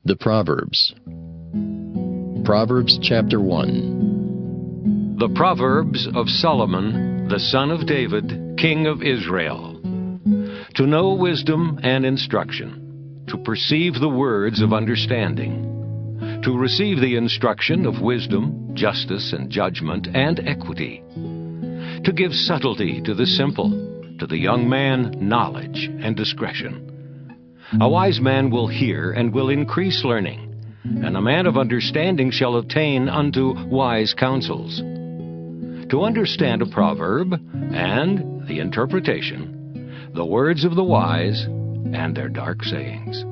The Proverbs. Proverbs chapter 1. The Proverbs of Solomon, the son of David, king of Israel. To know wisdom and instruction, to perceive the words of understanding, to receive the instruction of wisdom, justice, and judgment, and equity, to give subtlety to the simple, to the young man knowledge and discretion. A wise man will hear and will increase learning, and a man of understanding shall attain unto wise counsels. To understand a proverb and the interpretation, the words of the wise and their dark sayings.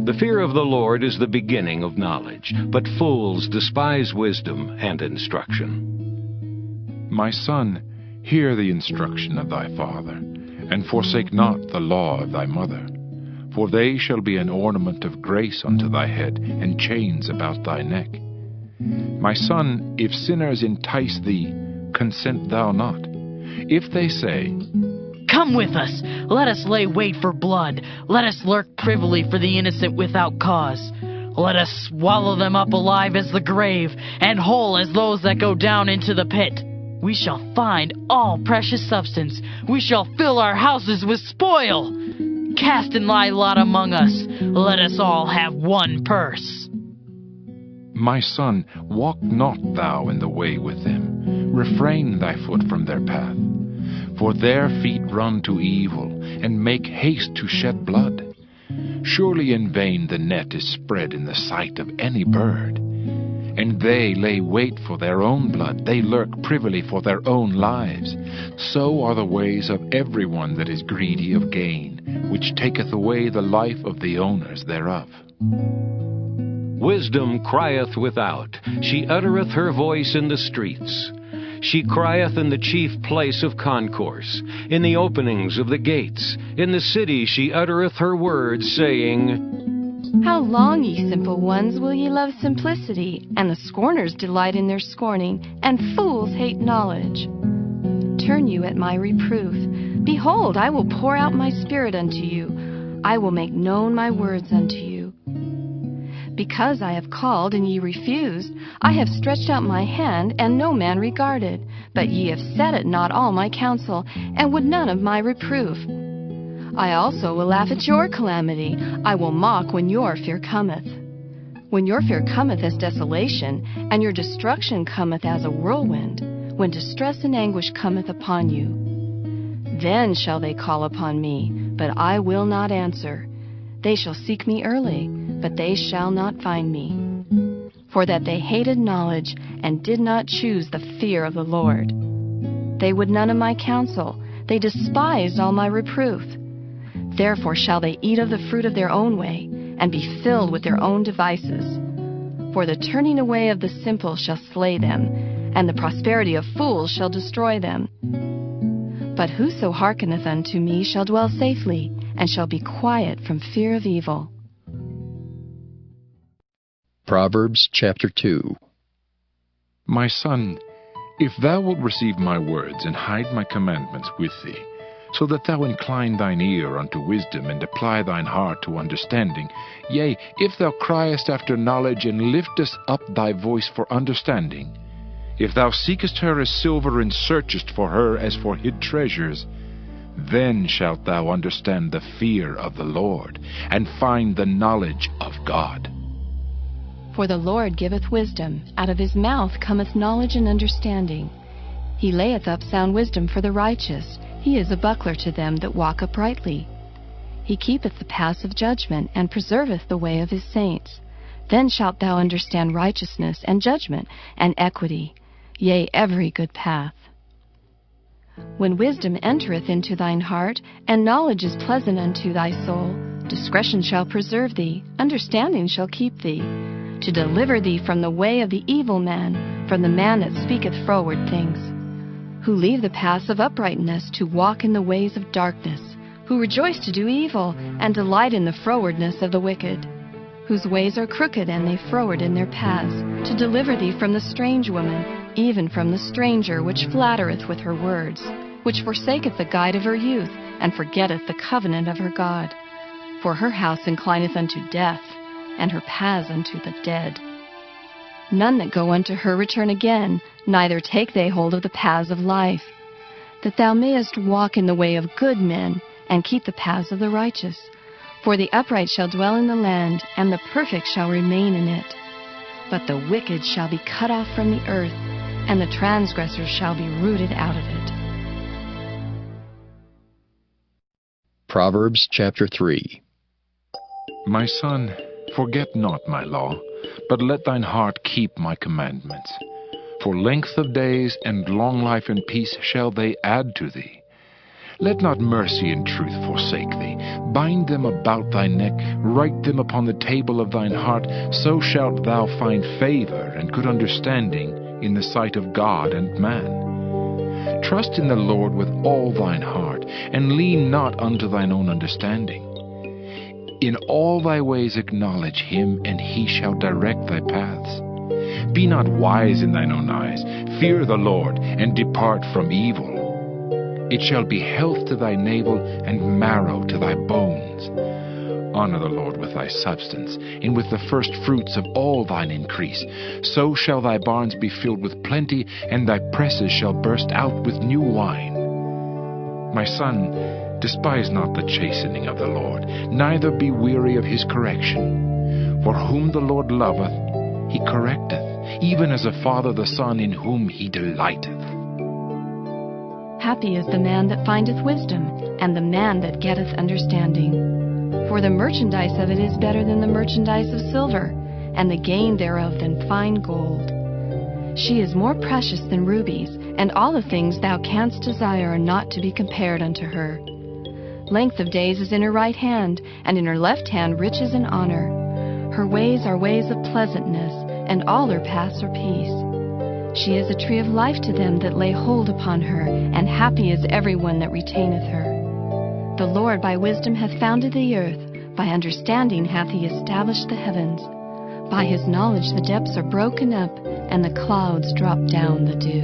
The fear of the Lord is the beginning of knowledge, but fools despise wisdom and instruction. My son, hear the instruction of thy father, and forsake not the law of thy mother. For they shall be an ornament of grace unto thy head, and chains about thy neck. My son, if sinners entice thee, consent thou not. If they say, Come with us, let us lay wait for blood, let us lurk privily for the innocent without cause. Let us swallow them up alive as the grave, and whole as those that go down into the pit. We shall find all precious substance, we shall fill our houses with spoil. Cast in thy lot among us, let us all have one purse. My son, walk not thou in the way with them, refrain thy foot from their path. For their feet run to evil, and make haste to shed blood. Surely in vain the net is spread in the sight of any bird. And they lay wait for their own blood, they lurk privily for their own lives. So are the ways of every one that is greedy of gain, which taketh away the life of the owners thereof. Wisdom crieth without, she uttereth her voice in the streets. She crieth in the chief place of concourse, in the openings of the gates. In the city she uttereth her words, saying, How long, ye simple ones, will ye love simplicity? And the scorners delight in their scorning, and fools hate knowledge. Turn you at my reproof. Behold, I will pour out my spirit unto you. I will make known my words unto you. Because I have called, and ye refused, I have stretched out my hand, and no man regarded. But ye have set at naught all my counsel, and would none of my reproof. I also will laugh at your calamity. I will mock when your fear cometh. When your fear cometh as desolation, and your destruction cometh as a whirlwind, when distress and anguish cometh upon you. Then shall they call upon me, but I will not answer. They shall seek me early, but they shall not find me. For that they hated knowledge, and did not choose the fear of the Lord. They would none of my counsel, they despised all my reproof. Therefore shall they eat of the fruit of their own way, and be filled with their own devices. For the turning away of the simple shall slay them, and the prosperity of fools shall destroy them. But whoso hearkeneth unto me shall dwell safely, and shall be quiet from fear of evil. Proverbs chapter 2. My son, if thou wilt receive my words, and hide my commandments with thee, so that thou incline thine ear unto wisdom, and apply thine heart to understanding. Yea, if thou criest after knowledge, and liftest up thy voice for understanding. If thou seekest her as silver, and searchest for her as for hid treasures, then shalt thou understand the fear of the Lord, and find the knowledge of God. For the Lord giveth wisdom, out of his mouth cometh knowledge and understanding. He layeth up sound wisdom for the righteous. He is a buckler to them that walk uprightly. He keepeth the paths of judgment, and preserveth the way of his saints. Then shalt thou understand righteousness, and judgment, and equity, yea, every good path. When wisdom entereth into thine heart, and knowledge is pleasant unto thy soul, discretion shall preserve thee, understanding shall keep thee, to deliver thee from the way of the evil man, from the man that speaketh froward things, who leave the paths of uprightness to walk in the ways of darkness, who rejoice to do evil, and delight in the frowardness of the wicked, whose ways are crooked, and they froward in their paths, to deliver thee from the strange woman, even from the stranger which flattereth with her words, which forsaketh the guide of her youth, and forgetteth the covenant of her God. For her house inclineth unto death, and her paths unto the dead. None that go unto her return again, neither take they hold of the paths of life, that thou mayest walk in the way of good men, and keep the paths of the righteous. For the upright shall dwell in the land, and the perfect shall remain in it. But the wicked shall be cut off from the earth, and the transgressors shall be rooted out of it. Proverbs chapter 3. My son, forget not my law, but let thine heart keep my commandments. For length of days and long life and peace shall they add to thee. Let not mercy and truth forsake thee. Bind them about thy neck, write them upon the table of thine heart, so shalt thou find favor and good understanding in the sight of God and man. Trust in the Lord with all thine heart, and lean not unto thine own understanding. In all thy ways acknowledge him, and he shall direct thy paths. Be not wise in thine own eyes. Fear the Lord, and depart from evil. It shall be health to thy navel, and marrow to thy bones. Honor the Lord with thy substance, and with the first fruits of all thine increase. So shall thy barns be filled with plenty, and thy presses shall burst out with new wine. My son, despise not the chastening of the Lord, neither be weary of his correction. For whom the Lord loveth, he correcteth, even as a father the son in whom he delighteth. Happy is the man that findeth wisdom, and the man that getteth understanding. For the merchandise of it is better than the merchandise of silver, and the gain thereof than fine gold. She is more precious than rubies, and all the things thou canst desire are not to be compared unto her. Length of days is in her right hand, and in her left hand riches and honor. Her ways are ways of pleasantness, and all her paths are peace. She is a tree of life to them that lay hold upon her, and happy is every one that retaineth her. The Lord by wisdom hath founded the earth, by understanding hath he established the heavens. By his knowledge the depths are broken up, and the clouds drop down the dew.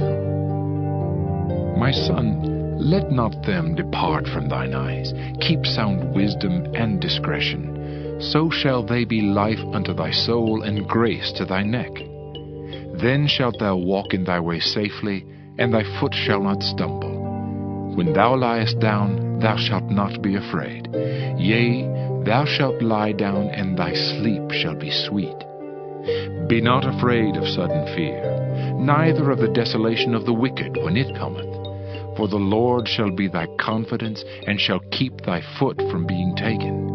My son, let not them depart from thine eyes. Keep sound wisdom and discretion. So shall they be life unto thy soul, and grace to thy neck. Then shalt thou walk in thy way safely, and thy foot shall not stumble. When thou liest down, thou shalt not be afraid. Yea, thou shalt lie down, and thy sleep shall be sweet. Be not afraid of sudden fear, neither of the desolation of the wicked when it cometh. For the Lord shall be thy confidence, and shall keep thy foot from being taken.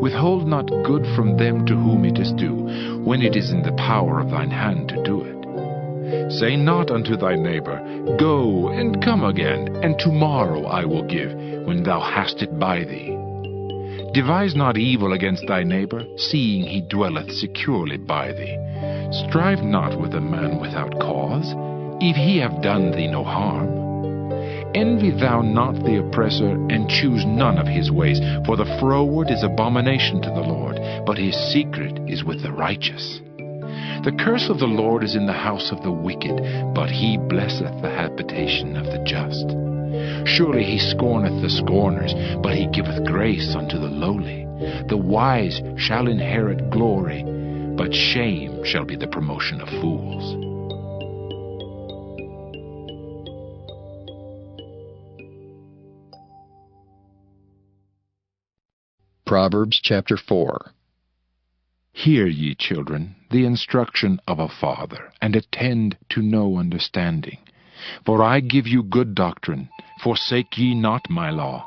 Withhold not good from them to whom it is due, when it is in the power of thine hand to do it. Say not unto thy neighbor, Go and come again, and tomorrow I will give, when thou hast it by thee. Devise not evil against thy neighbor, seeing he dwelleth securely by thee. Strive not with a man without cause, if he have done thee no harm. Envy thou not the oppressor, and choose none of his ways, for the froward is abomination to the Lord, but his secret is with the righteous. The curse of the Lord is in the house of the wicked, but he blesseth the habitation of the just. Surely he scorneth the scorners, but he giveth grace unto the lowly. The wise shall inherit glory, but shame shall be the promotion of fools. Proverbs chapter 4. Hear, ye children, the instruction of a father, and attend to no understanding. For I give you good doctrine. Forsake ye not my law.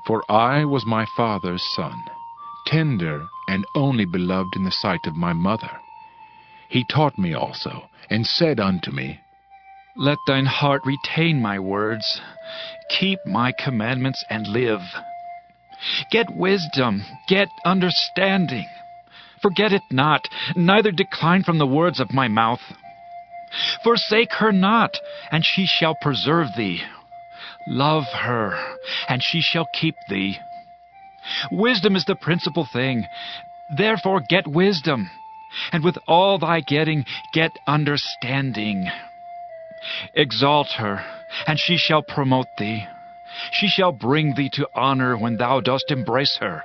For I was my father's son, tender and only beloved in the sight of my mother. He taught me also, and said unto me, Let thine heart retain my words. Keep my commandments and live. Get wisdom, get understanding. Forget it not, neither decline from the words of my mouth. Forsake her not, and she shall preserve thee. Love her, and she shall keep thee. Wisdom is the principal thing. Therefore get wisdom, and with all thy getting, get understanding. Exalt her, and she shall promote thee. She shall bring thee to honor when thou dost embrace her.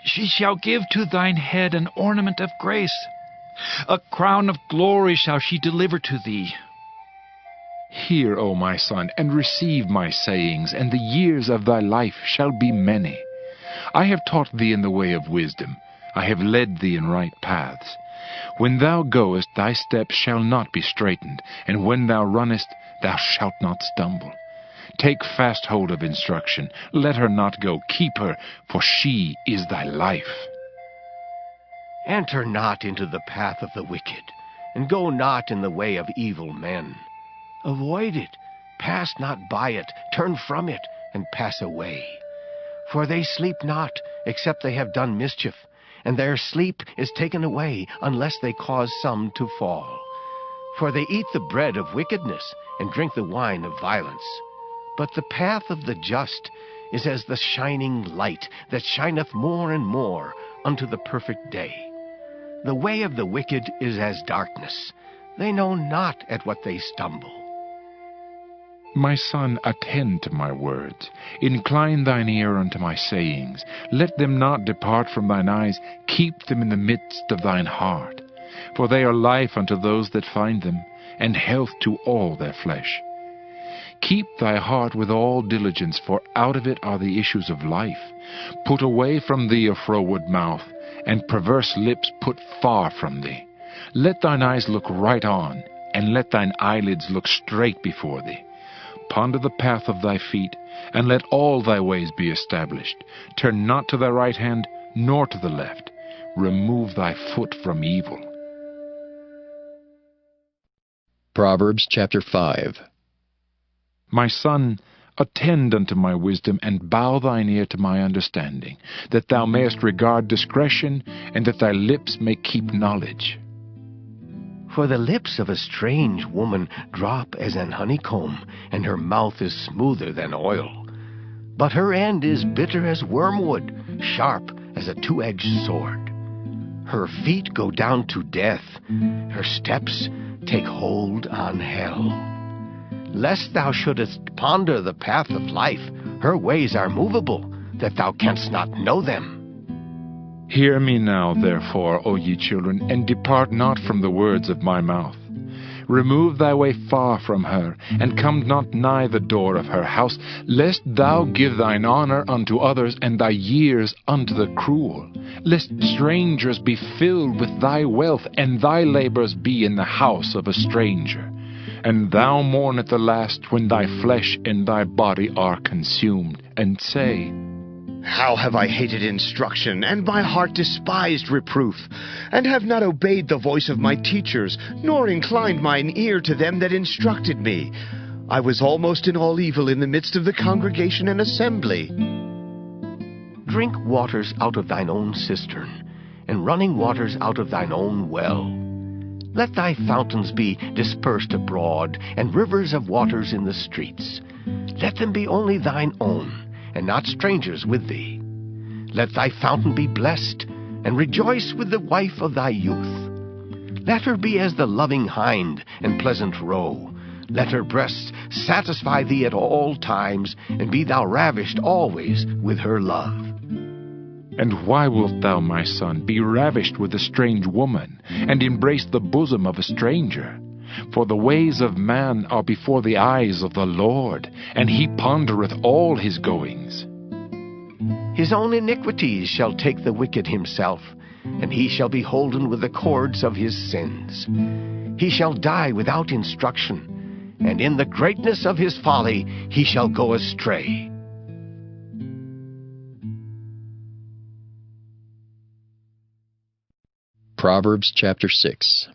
She shall give to thine head an ornament of grace. A crown of glory shall she deliver to thee. Hear, O my son, and receive my sayings, and the years of thy life shall be many. I have taught thee in the way of wisdom. I have led thee in right paths. When thou goest, thy steps shall not be straitened, and when thou runnest, thou shalt not stumble. Take fast hold of instruction. Let her not go. Keep her, for she is thy life. Enter not into the path of the wicked, and go not in the way of evil men. Avoid it, pass not by it, turn from it, and pass away. For they sleep not, except they have done mischief, and their sleep is taken away, unless they cause some to fall. For they eat the bread of wickedness, and drink the wine of violence. But the path of the just is as the shining light that shineth more and more unto the perfect day. The way of the wicked is as darkness. They know not at what they stumble. My son, attend to my words. Incline thine ear unto my sayings. Let them not depart from thine eyes. Keep them in the midst of thine heart. For they are life unto those that find them, and health to all their flesh. Keep thy heart with all diligence, for out of it are the issues of life. Put away from thee a froward mouth, and perverse lips put far from thee. Let thine eyes look right on, and let thine eyelids look straight before thee. Ponder the path of thy feet, and let all thy ways be established. Turn not to thy right hand, nor to the left. Remove thy foot from evil. Proverbs chapter 5. My son, attend unto my wisdom, and bow thine ear to my understanding, that thou mayest regard discretion, and that thy lips may keep knowledge. For the lips of a strange woman drop as an honeycomb, and her mouth is smoother than oil. But her end is bitter as wormwood, sharp as a two-edged sword. Her feet go down to death, her steps take hold on hell. Lest thou shouldest ponder the path of life, her ways are movable, that thou canst not know them. Hear me now, therefore, O ye children, and depart not from the words of my mouth. Remove thy way far from her, and come not nigh the door of her house, lest thou give thine honor unto others, and thy years unto the cruel. Lest strangers be filled with thy wealth, and thy labors be in the house of a stranger. And thou mourn at the last, when thy flesh and thy body are consumed, and say, How have I hated instruction, and my heart despised reproof, and have not obeyed the voice of my teachers, nor inclined mine ear to them that instructed me. I was almost in all evil in the midst of the congregation and assembly. Drink waters out of thine own cistern, and running waters out of thine own well. Let thy fountains be dispersed abroad, and rivers of waters in the streets. Let them be only thine own, and not strangers with thee. Let thy fountain be blessed, and rejoice with the wife of thy youth. Let her be as the loving hind and pleasant roe. Let her breasts satisfy thee at all times, and be thou ravished always with her love. And why wilt thou, my son, be ravished with a strange woman, and embrace the bosom of a stranger? For the ways of man are before the eyes of the Lord, and he pondereth all his goings. His own iniquities shall take the wicked himself, and he shall be holden with the cords of his sins. He shall die without instruction, and in the greatness of his folly he shall go astray. Proverbs chapter 6.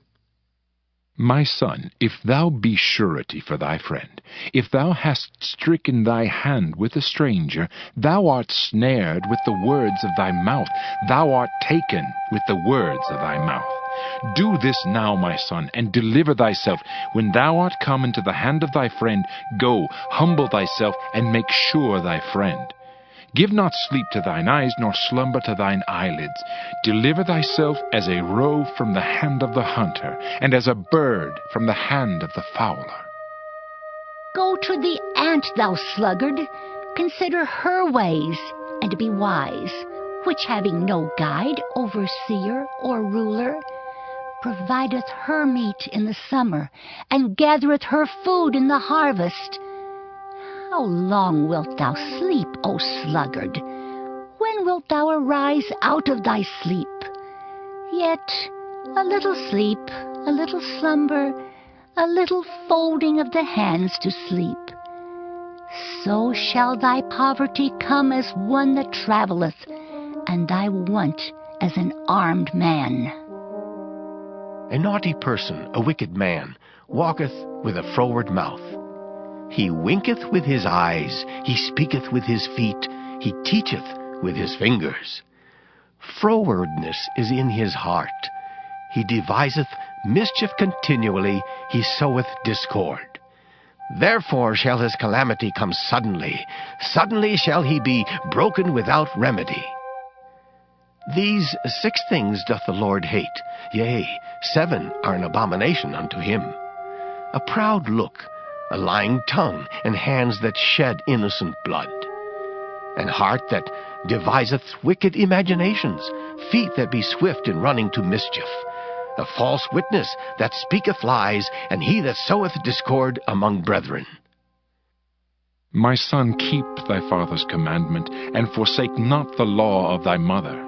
My son, if thou be surety for thy friend, if thou hast stricken thy hand with a stranger, thou art snared with the words of thy mouth, thou art taken with the words of thy mouth. Do this now, my son, and deliver thyself. When thou art come into the hand of thy friend, go, humble thyself, and make sure thy friend. Give not sleep to thine eyes, nor slumber to thine eyelids. Deliver thyself as a roe from the hand of the hunter, and as a bird from the hand of the fowler. Go to the ant, thou sluggard. Consider her ways, and be wise. which having no guide, overseer, or ruler, provideth her meat in the summer, and gathereth her food in the harvest. How long wilt thou sleep, O sluggard? When wilt thou arise out of thy sleep? Yet a little sleep, a little slumber, a little folding of the hands to sleep. So shall thy poverty come as one that travelleth, and thy want as an armed man. A naughty person, a wicked man, walketh with a froward mouth. He winketh with his eyes, he speaketh with his feet, he teacheth with his fingers. Frowardness is in his heart. He deviseth mischief continually, he soweth discord. Therefore shall his calamity come suddenly. Suddenly shall he be broken without remedy. These 6 things doth the Lord hate, yea, 7 are an abomination unto him: a proud look, a lying tongue, and hands that shed innocent blood, an heart that deviseth wicked imaginations, feet that be swift in running to mischief, a false witness that speaketh lies, and he that soweth discord among brethren. My son, keep thy father's commandment, and forsake not the law of thy mother.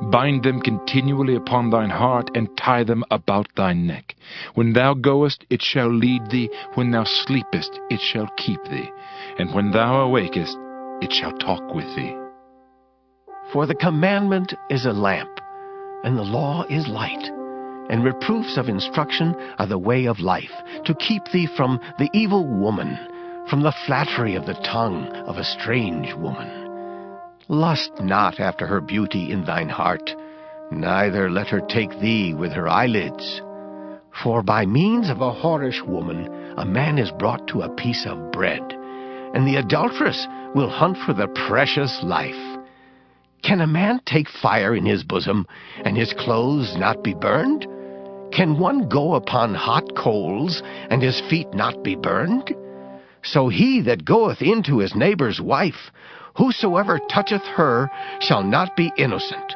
Bind them continually upon thine heart, and tie them about thy neck. When thou goest, it shall lead thee. When thou sleepest, it shall keep thee. And when thou awakest, it shall talk with thee. For the commandment is a lamp, and the law is light, and reproofs of instruction are the way of life, to keep thee from the evil woman, from the flattery of the tongue of a strange woman. Lust not after her beauty in thine heart, neither let her take thee with her eyelids. For by means of a whorish woman a man is brought to a piece of bread, and the adulteress will hunt for the precious life. Can a man take fire in his bosom, and his clothes not be burned? Can one go upon hot coals, and his feet not be burned? So he that goeth into his neighbor's wife, whosoever toucheth her shall not be innocent.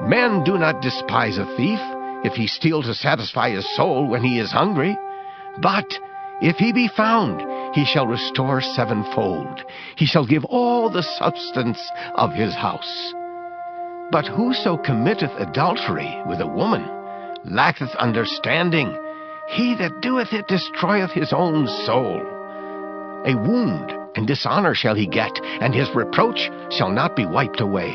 Men do not despise a thief, if he steal to satisfy his soul when he is hungry. But if he be found, he shall restore 7-fold. He shall give all the substance of his house. But whoso committeth adultery with a woman lacketh understanding. He that doeth it destroyeth his own soul. A wound and dishonor shall he get, and his reproach shall not be wiped away.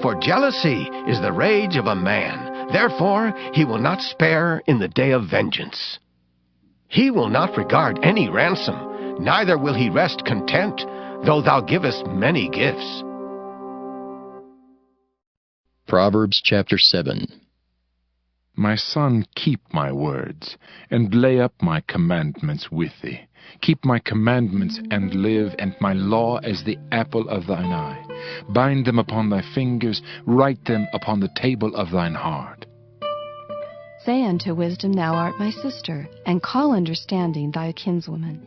For jealousy is the rage of a man, therefore he will not spare in the day of vengeance. He will not regard any ransom, neither will he rest content, though thou givest many gifts. Proverbs chapter 7. My son, keep my words, and lay up my commandments with thee. Keep my commandments and live, and my law as the apple of thine eye. Bind them upon thy fingers, write them upon the table of thine heart. Say unto wisdom, Thou art my sister, and call understanding thy kinswoman,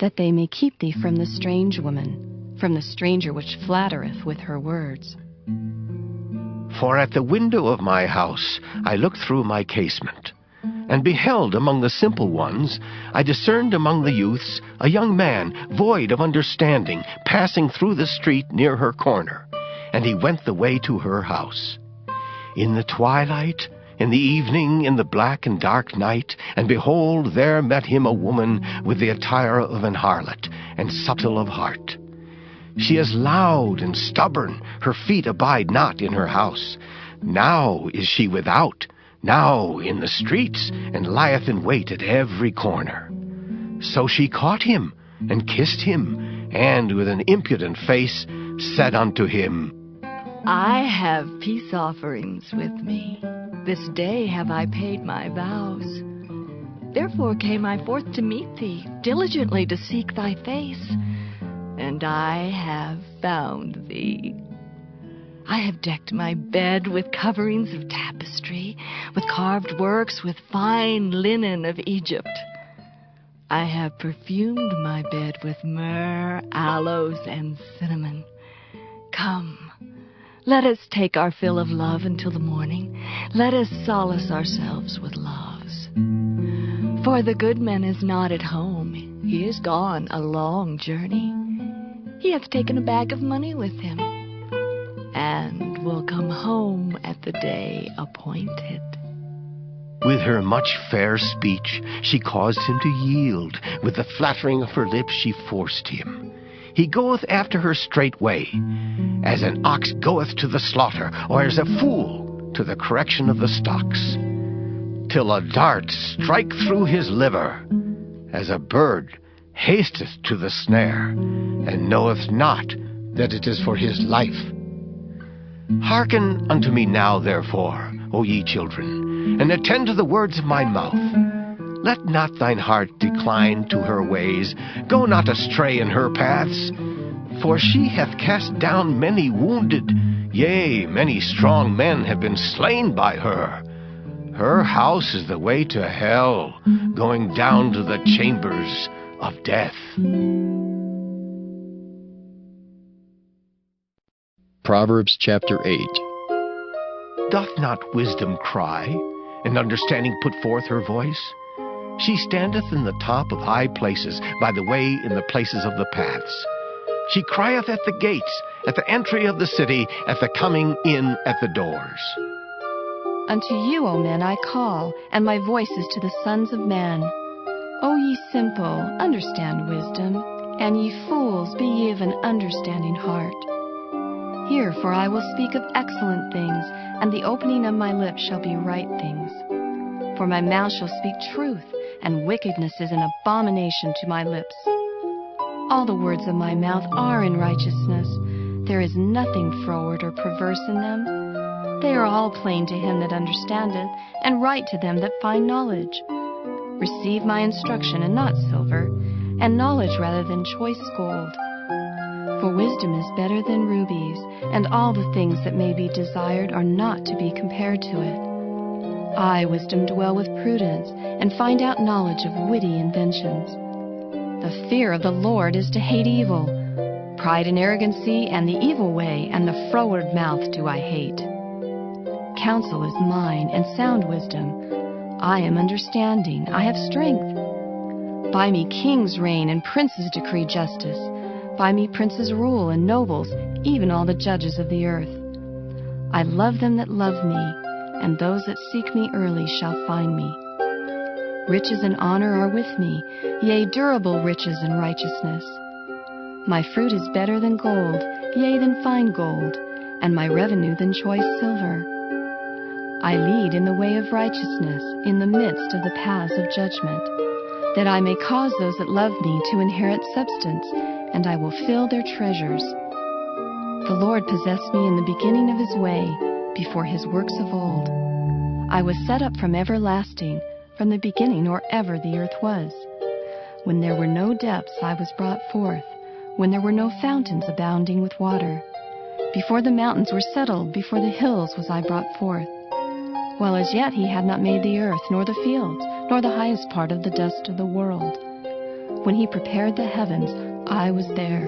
that they may keep thee from the strange woman, from the stranger which flattereth with her words. For at the window of my house I looked through my casement, and beheld among the simple ones, I discerned among the youths a young man void of understanding, passing through the street near her corner, and he went the way to her house. In the twilight, in the evening, in the black and dark night, and behold, there met him a woman with the attire of an harlot, and subtle of heart. She is loud and stubborn, her feet abide not in her house. Now is she without, now in the streets, and lieth in wait at every corner. So she caught him, and kissed him, and with an impudent face said unto him, I have peace offerings with me. This day have I paid my vows. Therefore came I forth to meet thee, diligently to seek thy face. And I have found thee. I have decked my bed with coverings of tapestry, with carved works, with fine linen of Egypt. I have perfumed my bed with myrrh, aloes, and cinnamon. Come, Let us take our fill of love until the morning. Let us solace ourselves with loves. For the good man is not at home. He is gone a long journey. He hath taken a bag of money with him, and will come home at the day appointed. With her much fair speech she caused him to yield. With the flattering of her lips she forced him. He goeth after her straightway, as an ox goeth to the slaughter, or as a fool to the correction of the stocks, till a dart strike through his liver, as a bird hasteth to the snare, and knoweth not that it is for his life. Hearken unto me now, therefore, O ye children, and attend to the words of my mouth. Let not thine heart decline to her ways. Go not astray in her paths. For she hath cast down many wounded. Yea, many strong men have been slain by her. Her house is the way to hell, going down to the chambers of death. Proverbs chapter 8. Doth not wisdom cry, and understanding put forth her voice? She standeth in the top of high places, by the way in the places of the paths. She crieth at the gates, at the entry of the city, at the coming in at the doors. Unto you, O men, I call, and my voice is to the sons of men. O ye simple, understand wisdom, and ye fools, be ye of an understanding heart. Hear, for I will speak of excellent things, and the opening of my lips shall be right things. For my mouth shall speak truth, and wickedness is an abomination to my lips. All the words of my mouth are in righteousness. There is nothing froward or perverse in them. They are all plain to him that understandeth, and right to them that find knowledge. Receive my instruction, and not silver, and knowledge rather than choice gold. For wisdom is better than rubies, and all the things that may be desired are not to be compared to it. I, wisdom, dwell with prudence, and find out knowledge of witty inventions. The fear of the Lord is to hate evil. Pride and arrogancy, and the evil way, and the froward mouth do I hate. Counsel is mine, and sound wisdom. I am understanding, I have strength. By me kings reign, and princes decree justice. By me princes rule, and nobles, even all the judges of the earth. I love them that love me, and those that seek me early shall find me. Riches and honor are with me, yea, durable riches and righteousness. My fruit is better than gold, yea, than fine gold, and my revenue than choice silver. I lead in the way of righteousness, in the midst of the paths of judgment, that I may cause those that love me to inherit substance, and I will fill their treasures. The Lord possessed me in the beginning of his way, before his works of old. I was set up from everlasting, from the beginning or ever the earth was. When there were no depths, I was brought forth, when there were no fountains abounding with water. Before the mountains were settled, before the hills was I brought forth. While as yet he had not made the earth, nor the fields, nor the highest part of the dust of the world. When he prepared the heavens, I was there.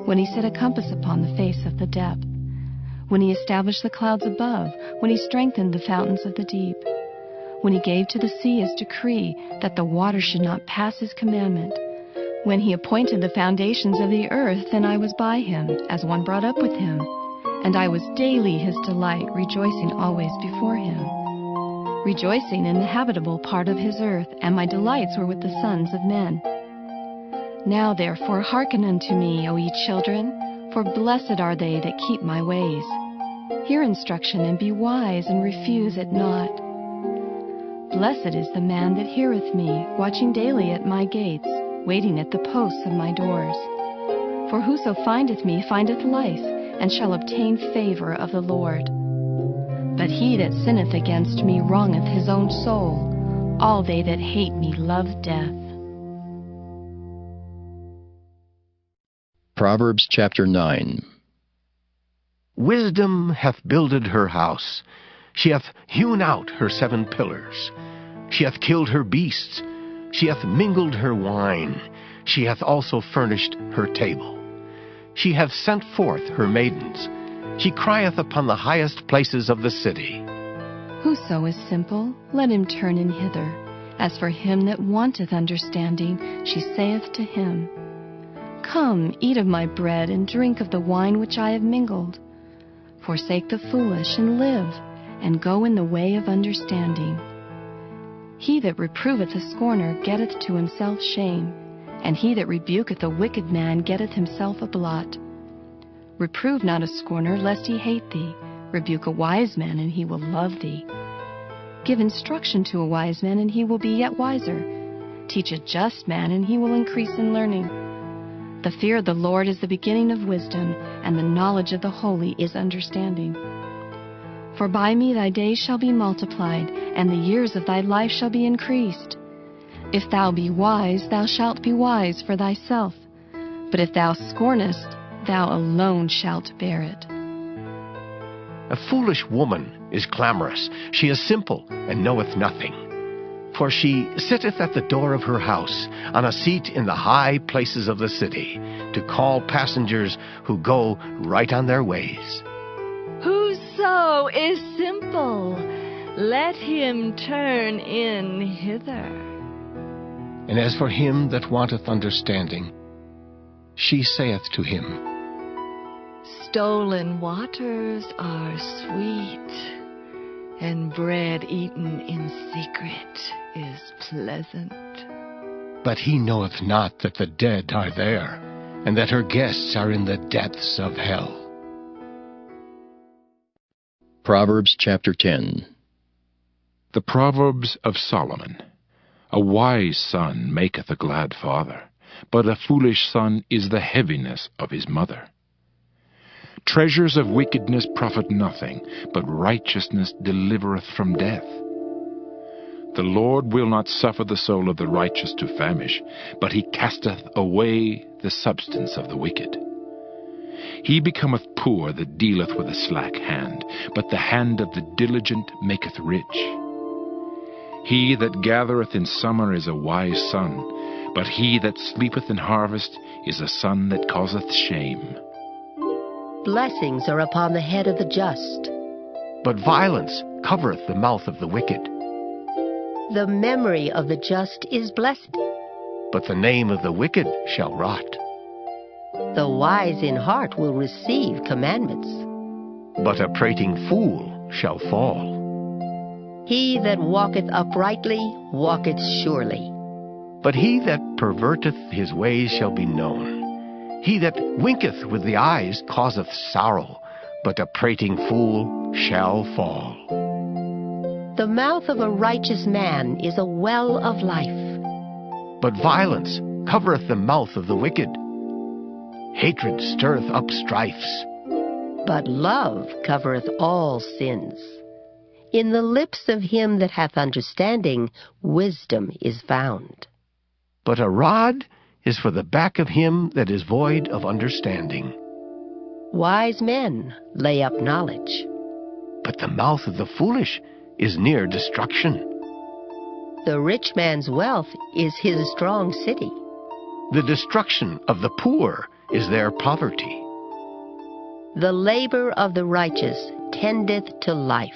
When he set a compass upon the face of the depth. When he established the clouds above, when he strengthened the fountains of the deep. When he gave to the sea his decree, that the waters should not pass his commandment. When he appointed the foundations of the earth, then I was by him, as one brought up with him. And I was daily his delight, rejoicing always before him. Rejoicing in the habitable part of his earth, and my delights were with the sons of men. Now therefore hearken unto me, O ye children, for blessed are they that keep my ways. Hear instruction, and be wise, and refuse it not. Blessed is the man that heareth me, watching daily at my gates, waiting at the posts of my doors. For whoso findeth me findeth life, and shall obtain favor of the Lord. But he that sinneth against me wrongeth his own soul. All they that hate me love death. Proverbs chapter 9. Wisdom hath builded her house. She hath hewn out her 7 pillars. She hath killed her beasts. She hath mingled her wine. She hath also furnished her table. She hath sent forth her maidens. She crieth upon the highest places of the city. Whoso is simple, let him turn in hither. As for him that wanteth understanding, she saith to him, Come, eat of my bread, and drink of the wine which I have mingled. Forsake the foolish, and live, and go in the way of understanding. He that reproveth a scorner getteth to himself shame, and he that rebuketh a wicked man getteth himself a blot. Reprove not a scorner, lest he hate thee. Rebuke a wise man, and he will love thee. Give instruction to a wise man, and he will be yet wiser. Teach a just man, and he will increase in learning. The fear of the Lord is the beginning of wisdom, and the knowledge of the holy is understanding. For by me thy days shall be multiplied, and the years of thy life shall be increased. If thou be wise, thou shalt be wise for thyself. But if thou scornest, thou alone shalt bear it. A foolish woman is clamorous. She is simple, and knoweth nothing. For she sitteth at the door of her house, on a seat in the high places of the city, to call passengers who go right on their ways. Whoso is simple, let him turn in hither. And as for him that wanteth understanding, she saith to him, Stolen waters are sweet, and bread eaten in secret is pleasant. But he knoweth not that the dead are there, and that her guests are in the depths of hell. Proverbs chapter 10. The Proverbs of Solomon. A wise son maketh a glad father, but a foolish son is the heaviness of his mother. Treasures of wickedness profit nothing, but righteousness delivereth from death. The Lord will not suffer the soul of the righteous to famish, but he casteth away the substance of the wicked. He becometh poor that dealeth with a slack hand, but the hand of the diligent maketh rich. He that gathereth in summer is a wise son, but he that sleepeth in harvest is a son that causeth shame. Blessings are upon the head of the just. But violence covereth the mouth of the wicked. The memory of the just is blessed. But the name of the wicked shall rot. The wise in heart will receive commandments. But a prating fool shall fall. He that walketh uprightly walketh surely. But he that perverteth his ways shall be known. He that winketh with the eyes causeth sorrow, but a prating fool shall fall. The mouth of a righteous man is a well of life. But violence covereth the mouth of the wicked. Hatred stirreth up strifes. But love covereth all sins. In the lips of him that hath understanding, wisdom is found. But a rod is for the back of him that is void of understanding. Wise men lay up knowledge. But the mouth of the foolish is near destruction. The rich man's wealth is his strong city. The destruction of the poor is their poverty. The labor of the righteous tendeth to life.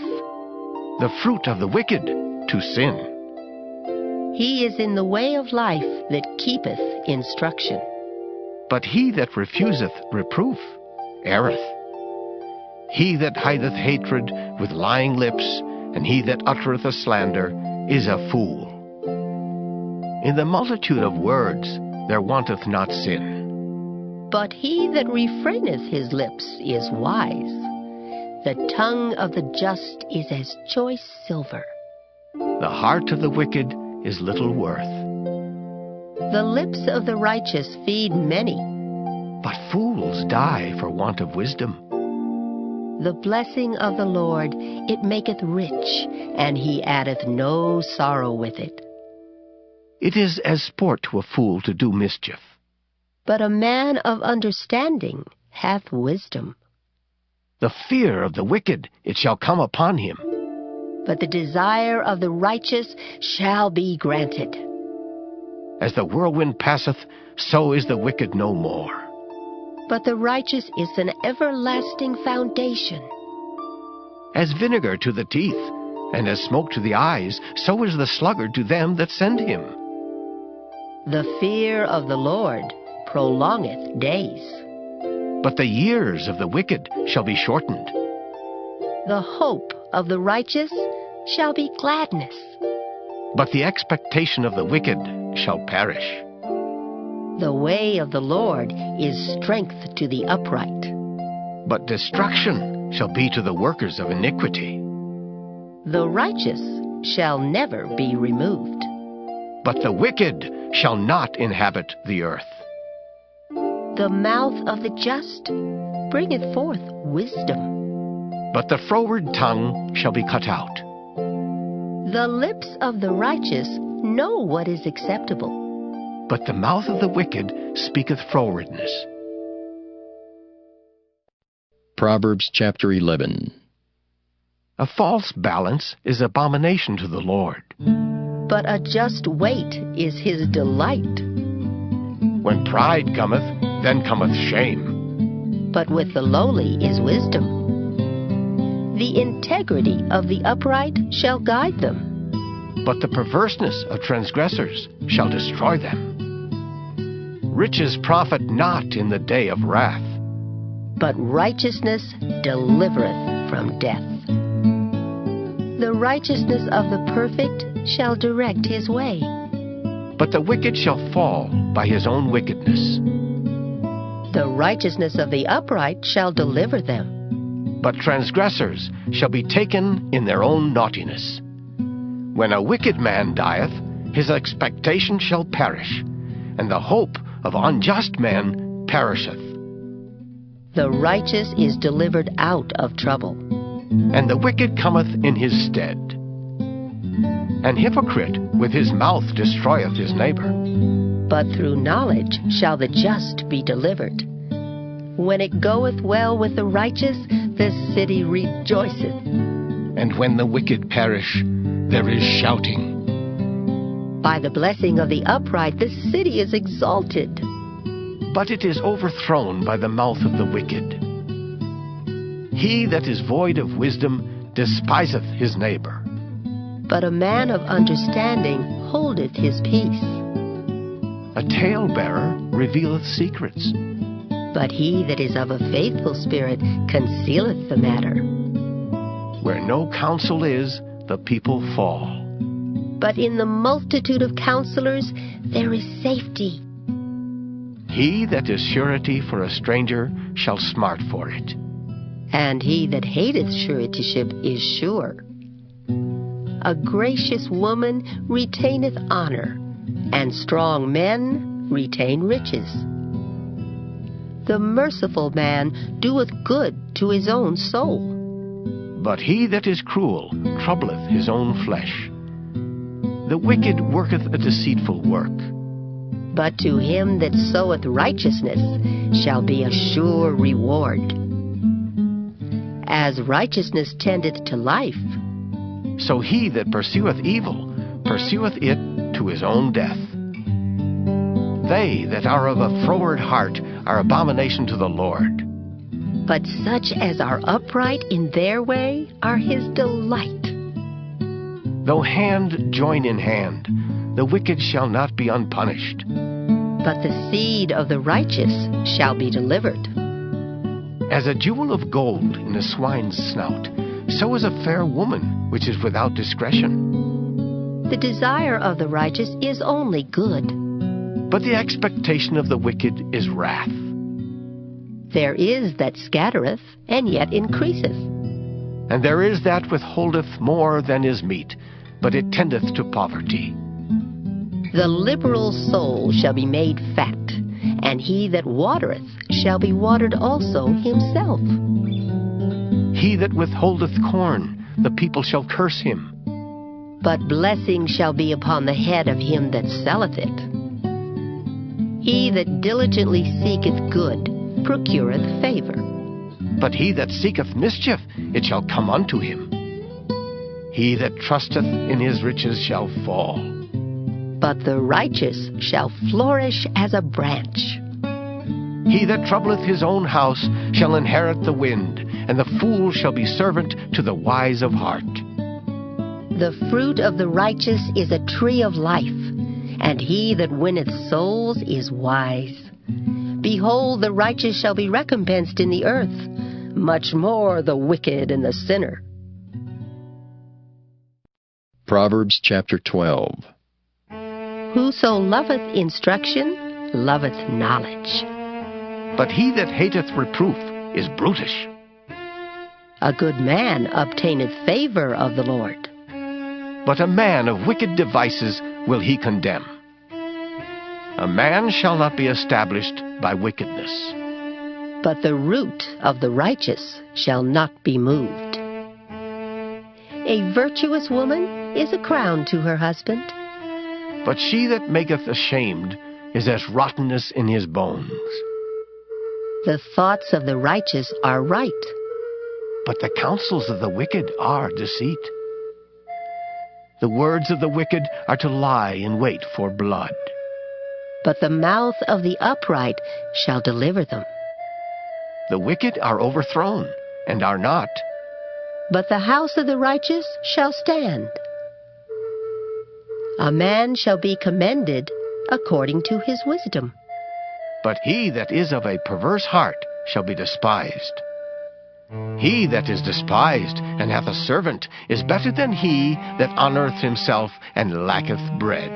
The fruit of the wicked to sin. He is in the way of life that keepeth instruction. But he that refuseth reproof erreth. He that hideth hatred with lying lips, and he that uttereth a slander, is a fool. In the multitude of words there wanteth not sin. But he that refraineth his lips is wise. The tongue of the just is as choice silver. The heart of the wicked is little worth. The lips of the righteous feed many. But fools die for want of wisdom. The blessing of the Lord, it maketh rich, and he addeth no sorrow with it. It is as sport to a fool to do mischief. But a man of understanding hath wisdom. The fear of the wicked, it shall come upon him. But the desire of the righteous shall be granted. As the whirlwind passeth, so is the wicked no more. but the righteous is an everlasting foundation. As vinegar to the teeth, and as smoke to the eyes, so is the sluggard to them that send him. The fear of the Lord prolongeth days. But the years of the wicked shall be shortened. The hope of the righteous shall be gladness. But the expectation of the wicked shall perish. The way of the Lord is strength to the upright. But destruction shall be to the workers of iniquity. The righteous shall never be removed. But the wicked shall not inhabit the earth. The mouth of the just bringeth forth wisdom. But the froward tongue shall be cut out. The lips of the righteous know what is acceptable. But the mouth of the wicked speaketh frowardness. Proverbs chapter 11. A false balance is abomination to the Lord. But a just weight is his delight. When pride cometh, then cometh shame. But with the lowly is wisdom. The integrity of the upright shall guide them. But the perverseness of transgressors shall destroy them. Riches profit not in the day of wrath. But righteousness delivereth from death. The righteousness of the perfect shall direct his way. But the wicked shall fall by his own wickedness. The righteousness of the upright shall deliver them. But transgressors shall be taken in their own naughtiness. When a wicked man dieth, his expectation shall perish, and the hope of unjust men perisheth. The righteous is delivered out of trouble, and the wicked cometh in his stead. An hypocrite with his mouth destroyeth his neighbor. But through knowledge shall the just be delivered. When it goeth well with the righteous, the city rejoiceth. And when the wicked perish, there is shouting. By the blessing of the upright, the city is exalted. But it is overthrown by the mouth of the wicked. He that is void of wisdom despiseth his neighbor. But a man of understanding holdeth his peace. A talebearer revealeth secrets. But he that is of a faithful spirit concealeth the matter. Where no counsel is, the people fall. But in the multitude of counselors there is safety. He that is surety for a stranger shall smart for it. And he that hateth suretyship is sure. A gracious woman retaineth honor, and strong men retain riches. The merciful man doeth good to his own soul. But he that is cruel troubleth his own flesh. The wicked worketh a deceitful work. But to him that soweth righteousness shall be a sure reward. As righteousness tendeth to life, so he that pursueth evil pursueth it to his own death. They that are of a froward heart are abomination to the Lord. But such as are upright in their way are his delight. Though hand join in hand, the wicked shall not be unpunished. But the seed of the righteous shall be delivered. As a jewel of gold in a swine's snout, so is a fair woman which is without discretion. The desire of the righteous is only good. But the expectation of the wicked is wrath. There is that scattereth, and yet increaseth. And there is that withholdeth more than is meet, but it tendeth to poverty. The liberal soul shall be made fat, and he that watereth shall be watered also himself. He that withholdeth corn, the people shall curse him. But blessing shall be upon the head of him that selleth it. He that diligently seeketh good procureth favor. But he that seeketh mischief, it shall come unto him. He that trusteth in his riches shall fall. But the righteous shall flourish as a branch. He that troubleth his own house shall inherit the wind, and the fool shall be servant to the wise of heart. The fruit of the righteous is a tree of life, and he that winneth souls is wise. Behold, the righteous shall be recompensed in the earth, much more the wicked and the sinner. Proverbs chapter 12. Whoso loveth instruction loveth knowledge. But he that hateth reproof is brutish. A good man obtaineth favor of the Lord. But a man of wicked devices will he condemn. A man shall not be established by wickedness. But the root of the righteous shall not be moved. A virtuous woman is a crown to her husband. But she that maketh ashamed is as rottenness in his bones. The thoughts of the righteous are right, but the counsels of the wicked are deceit. The words of the wicked are to lie in wait for blood. but the mouth of the upright shall deliver them. The wicked are overthrown, and are not. But the house of the righteous shall stand. A man shall be commended according to his wisdom. But he that is of a perverse heart shall be despised. He that is despised and hath a servant is better than he that honoureth himself and lacketh bread.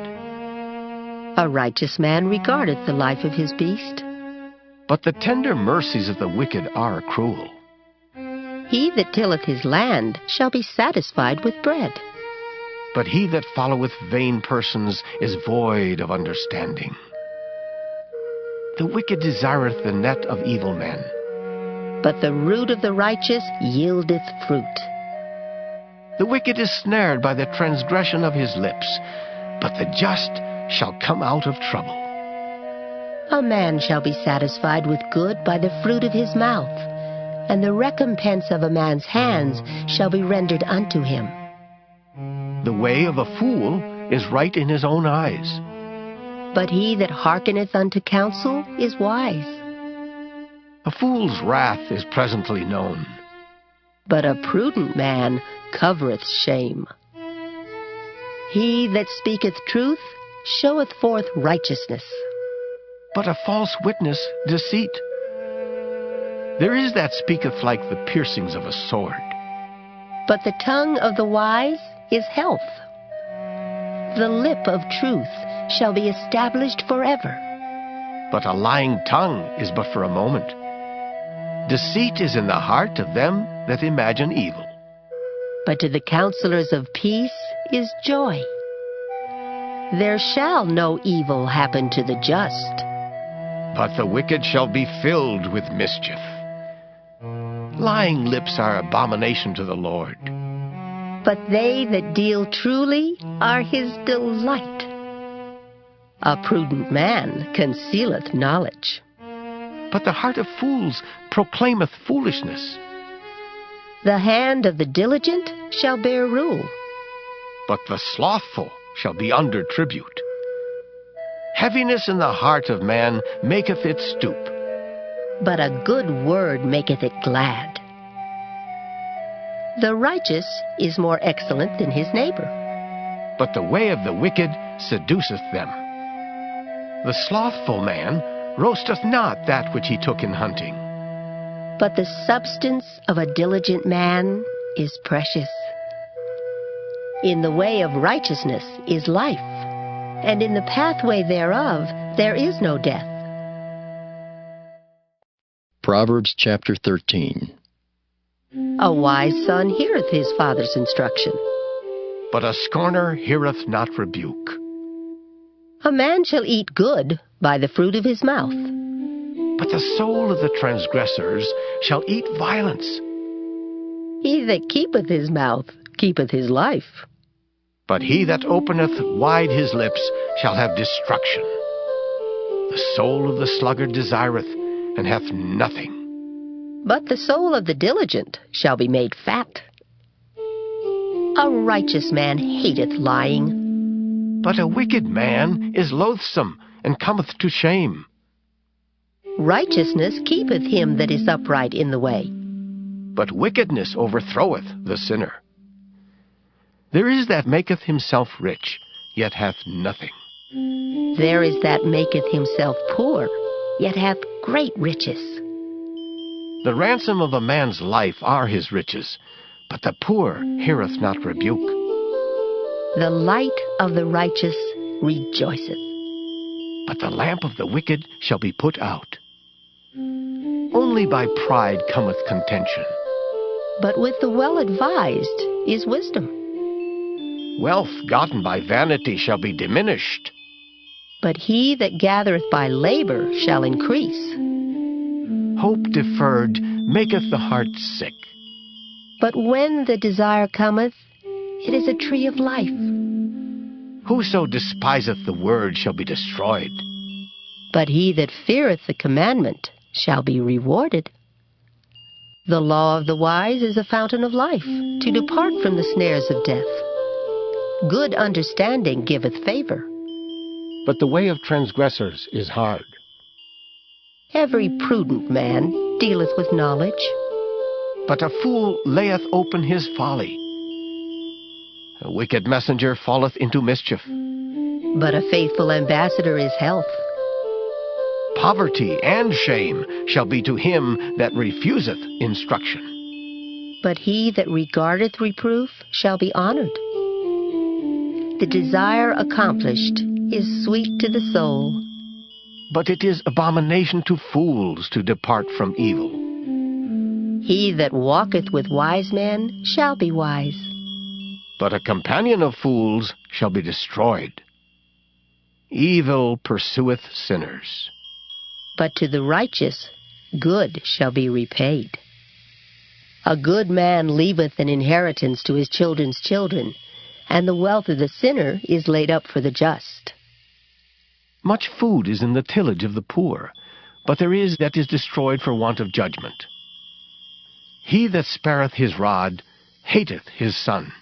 A righteous man regardeth the life of his beast. But the tender mercies of the wicked are cruel. He that tilleth his land shall be satisfied with bread. But he that followeth vain persons is void of understanding. The wicked desireth the net of evil men. But the root of the righteous yieldeth fruit. The wicked is snared by the transgression of his lips, but the just shall come out of trouble. A man shall be satisfied with good by the fruit of his mouth, and the recompense of a man's hands shall be rendered unto him. The way of a fool is right in his own eyes. But he that hearkeneth unto counsel is wise. A fool's wrath is presently known. But a prudent man covereth shame. He that speaketh truth showeth forth righteousness. But a false witness deceit. There is that speaketh like the piercings of a sword. But the tongue of the wise is health. The lip of truth shall be established forever. But a lying tongue is but for a moment. Deceit is in the heart of them that imagine evil. But to the counselors of peace is joy. There shall no evil happen to the just. But the wicked shall be filled with mischief. Lying lips are abomination to the Lord. But they that deal truly are his delight. A prudent man concealeth knowledge. But the heart of fools proclaimeth foolishness. The hand of the diligent shall bear rule. But the slothful shall be under tribute. Heaviness in the heart of man maketh it stoop. But a good word maketh it glad. The righteous is more excellent than his neighbor. But the way of the wicked seduceth them. The slothful man roasteth not that which he took in hunting. But the substance of a diligent man is precious. In the way of righteousness is life, and in the pathway thereof there is no death. Proverbs chapter 13. A wise son heareth his father's instruction. But a scorner heareth not rebuke. A man shall eat good by the fruit of his mouth. But the soul of the transgressors shall eat violence. He that keepeth his mouth keepeth his life. But he that openeth wide his lips shall have destruction. The soul of the sluggard desireth, and hath nothing. But the soul of the diligent shall be made fat. A righteous man hateth lying. But a wicked man is loathsome, and cometh to shame. Righteousness keepeth him that is upright in the way. But wickedness overthroweth the sinner. There is that maketh himself rich, yet hath nothing. There is that maketh himself poor, yet hath great riches. The ransom of a man's life are his riches, but the poor heareth not rebuke. The light of the righteous rejoiceth, but the lamp of the wicked shall be put out. Only by pride cometh contention. But with the well-advised is wisdom. Wealth gotten by vanity shall be diminished. But he that gathereth by labor shall increase. Hope deferred maketh the heart sick. But when the desire cometh, it is a tree of life. Whoso despiseth the word shall be destroyed. But he that feareth the commandment shall be rewarded. The law of the wise is a fountain of life, to depart from the snares of death. Good understanding giveth favor. But the way of transgressors is hard. Every prudent man dealeth with knowledge. But a fool layeth open his folly. A wicked messenger falleth into mischief. But a faithful ambassador is health. Poverty and shame shall be to him that refuseth instruction. But he that regardeth reproof shall be honored. The desire accomplished is sweet to the soul. But it is abomination to fools to depart from evil. He that walketh with wise men shall be wise. But a companion of fools shall be destroyed. Evil pursueth sinners. But to the righteous good shall be repaid. A good man leaveth an inheritance to his children's children, and the wealth of the sinner is laid up for the just. Much food is in the tillage of the poor, but there is that is destroyed for want of judgment. He that spareth his rod hateth his son.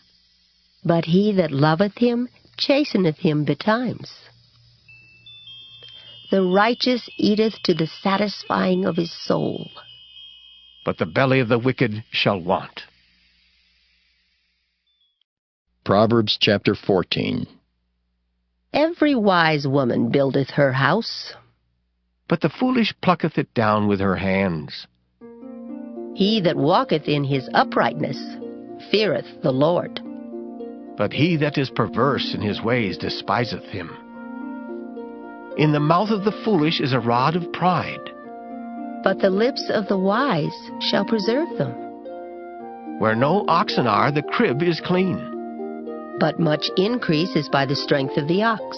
But he that loveth him chasteneth him betimes. The righteous eateth to the satisfying of his soul. But the belly of the wicked shall want. Proverbs chapter 14. Every wise woman buildeth her house, but the foolish plucketh it down with her hands. He that walketh in his uprightness feareth the Lord. But he that is perverse in his ways despiseth him. In the mouth of the foolish is a rod of pride. But the lips of the wise shall preserve them. Where no oxen are, the crib is clean. But much increase is by the strength of the ox.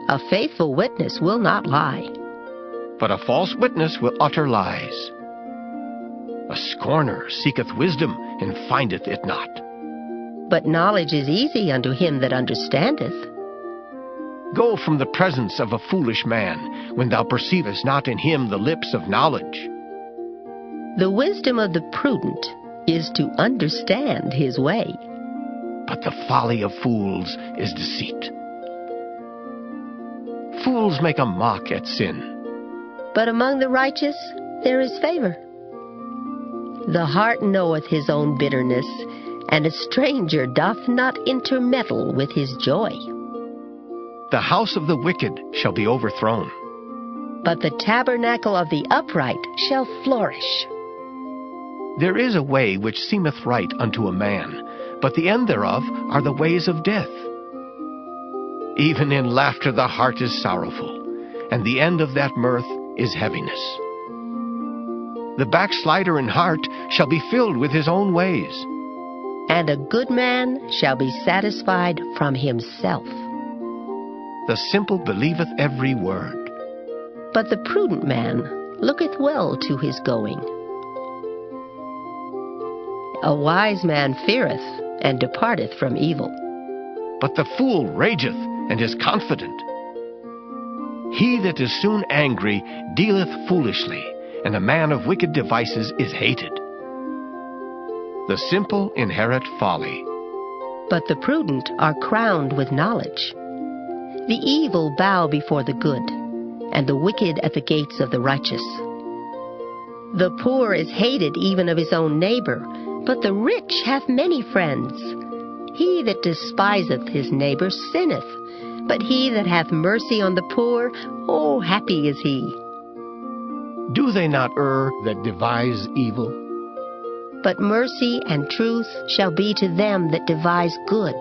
A faithful witness will not lie. But a false witness will utter lies. A scorner seeketh wisdom, and findeth it not. But knowledge is easy unto him that understandeth. Go from the presence of a foolish man, when thou perceivest not in him the lips of knowledge. The wisdom of the prudent is to understand his way. But the folly of fools is deceit. Fools make a mock at sin. But among the righteous there is favor. The heart knoweth his own bitterness, and a stranger doth not intermeddle with his joy. The house of the wicked shall be overthrown. But the tabernacle of the upright shall flourish. There is a way which seemeth right unto a man, but the end thereof are the ways of death. Even in laughter the heart is sorrowful, and the end of that mirth is heaviness. The backslider in heart shall be filled with his own ways. And a good man shall be satisfied from himself. The simple believeth every word. But the prudent man looketh well to his going. A wise man feareth, and departeth from evil. But the fool rageth, and is confident. He that is soon angry dealeth foolishly, and a man of wicked devices is hated. The simple inherit folly. But the prudent are crowned with knowledge. The evil bow before the good, and the wicked at the gates of the righteous. The poor is hated even of his own neighbor, but the rich hath many friends. He that despiseth his neighbor sinneth, but he that hath mercy on the poor, oh, happy is he. Do they not err that devise evil? But mercy and truth shall be to them that devise good.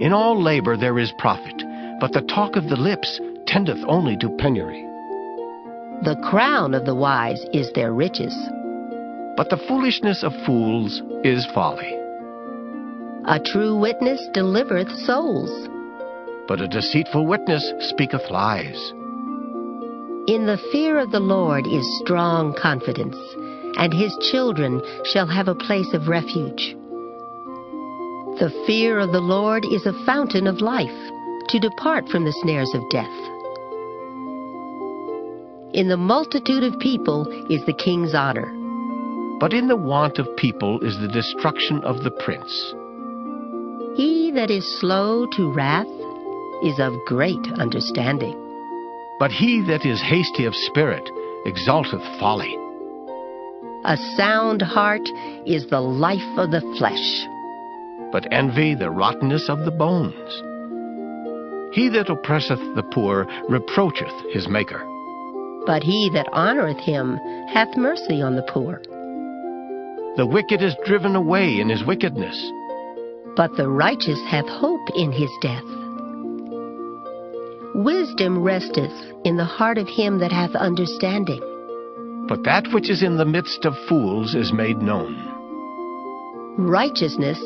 In all labor there is profit, but the talk of the lips tendeth only to penury. The crown of the wise is their riches. But the foolishness of fools is folly. A true witness delivereth souls. But a deceitful witness speaketh lies. In the fear of the Lord is strong confidence, and his children shall have a place of refuge. The fear of the Lord is a fountain of life, to depart from the snares of death. In the multitude of people is the king's honor, But in the want of people is the destruction of the prince. he that is slow to wrath is of great understanding. But he that is hasty of spirit exalteth folly. A sound heart is the life of the flesh. But envy the rottenness of the bones. He that oppresseth the poor reproacheth his Maker. But he that honoreth him hath mercy on the poor. The wicked is driven away in his wickedness. But the righteous hath hope in his death. Wisdom resteth in the heart of him that hath understanding. But that which is in the midst of fools is made known. Righteousness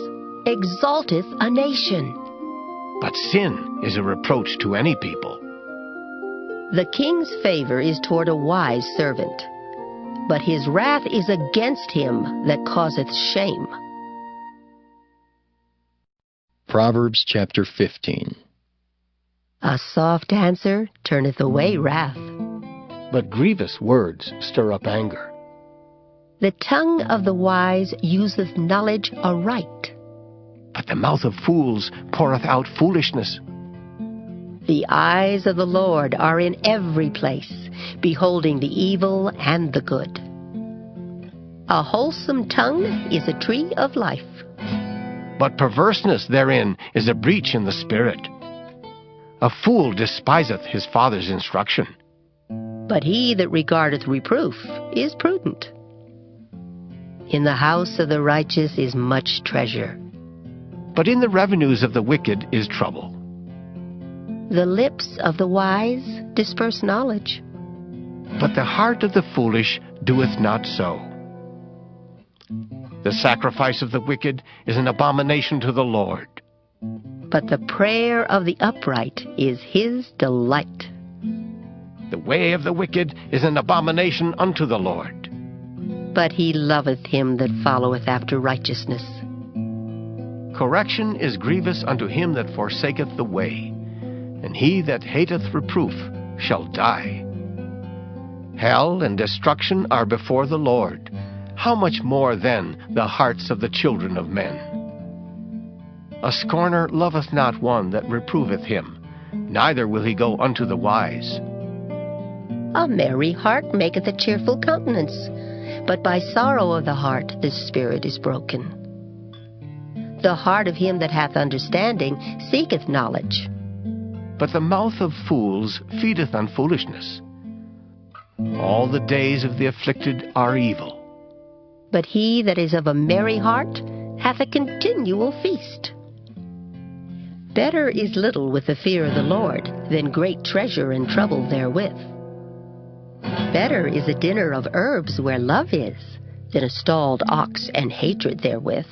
exalteth a nation. But sin is a reproach to any people. The king's favor is toward a wise servant, but his wrath is against him that causeth shame. Proverbs chapter 15. A soft answer turneth away wrath. But grievous words stir up anger. The tongue of the wise useth knowledge aright. But the mouth of fools poureth out foolishness. The eyes of the Lord are in every place, beholding the evil and the good. A wholesome tongue is a tree of life. But perverseness therein is a breach in the spirit. A fool despiseth his father's instruction. But he that regardeth reproof is prudent. In the house of the righteous is much treasure. But in the revenues of the wicked is trouble. The lips of the wise disperse knowledge. But the heart of the foolish doeth not so. The sacrifice of the wicked is an abomination to the Lord. But the prayer of the upright is his delight. The way of the wicked is an abomination unto the Lord. But he loveth him that followeth after righteousness. Correction is grievous unto him that forsaketh the way, and he that hateth reproof shall die. Hell and destruction are before the Lord. How much more then the hearts of the children of men? A scorner loveth not one that reproveth him, neither will he go unto the wise. A merry heart maketh a cheerful countenance, but by sorrow of the heart the spirit is broken. The heart of him that hath understanding seeketh knowledge. But the mouth of fools feedeth on foolishness. All the days of the afflicted are evil. But he that is of a merry heart hath a continual feast. Better is little with the fear of the Lord than great treasure and trouble therewith. Better is a dinner of herbs where love is than a stalled ox and hatred therewith.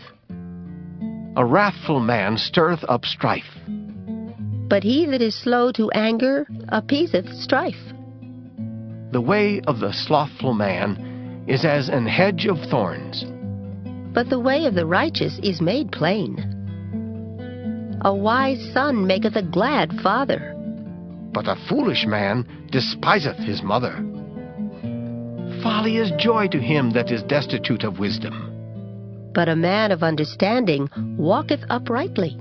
A wrathful man stirreth up strife. But he that is slow to anger appeaseth strife. The way of the slothful man is as an hedge of thorns. But the way of the righteous is made plain. A wise son maketh a glad father. But a foolish man despiseth his mother. Folly is joy to him that is destitute of wisdom. But a man of understanding walketh uprightly.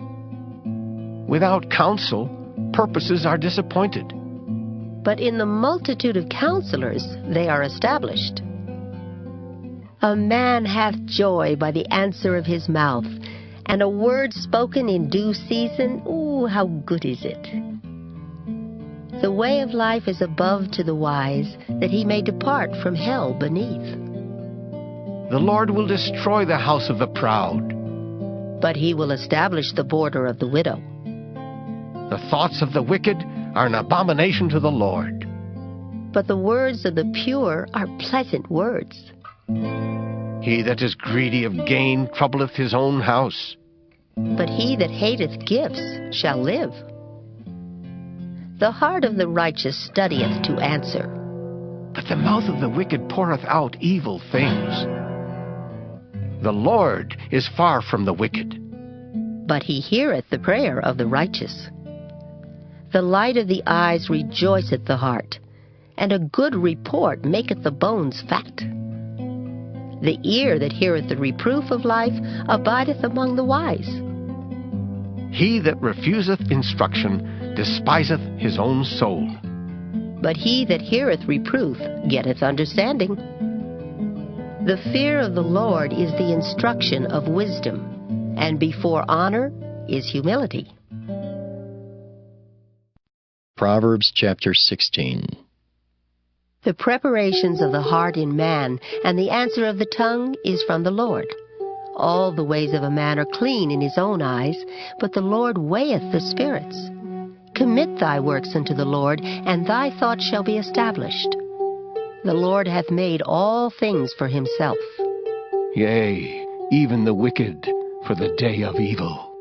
Without counsel, purposes are disappointed. but in the multitude of counselors they are established. A man hath joy by the answer of his mouth, and a word spoken in due season, ooh, how good is it! The way of life is above to the wise, that he may depart from hell beneath. The Lord will destroy the house of the proud. But he will establish the border of the widow. The thoughts of the wicked are an abomination to the Lord. But the words of the pure are pleasant words. He that is greedy of gain troubleth his own house. But he that hateth gifts shall live. The heart of the righteous studieth to answer, but the mouth of the wicked poureth out evil things. The Lord is far from the wicked, but he heareth the prayer of the righteous. The light of the eyes rejoiceth the heart, and a good report maketh the bones fat. The ear that heareth the reproof of life abideth among the wise. He that refuseth instruction despiseth his own soul. But he that heareth reproof getteth understanding. The fear of the Lord is the instruction of wisdom, and before honor is humility. Proverbs chapter 16. The preparations of the heart in man, and the answer of the tongue is from the Lord. All the ways of a man are clean in his own eyes, but the Lord weigheth the spirits. Commit thy works unto the Lord, and thy thoughts shall be established. The Lord hath made all things for himself. Yea, even the wicked for the day of evil.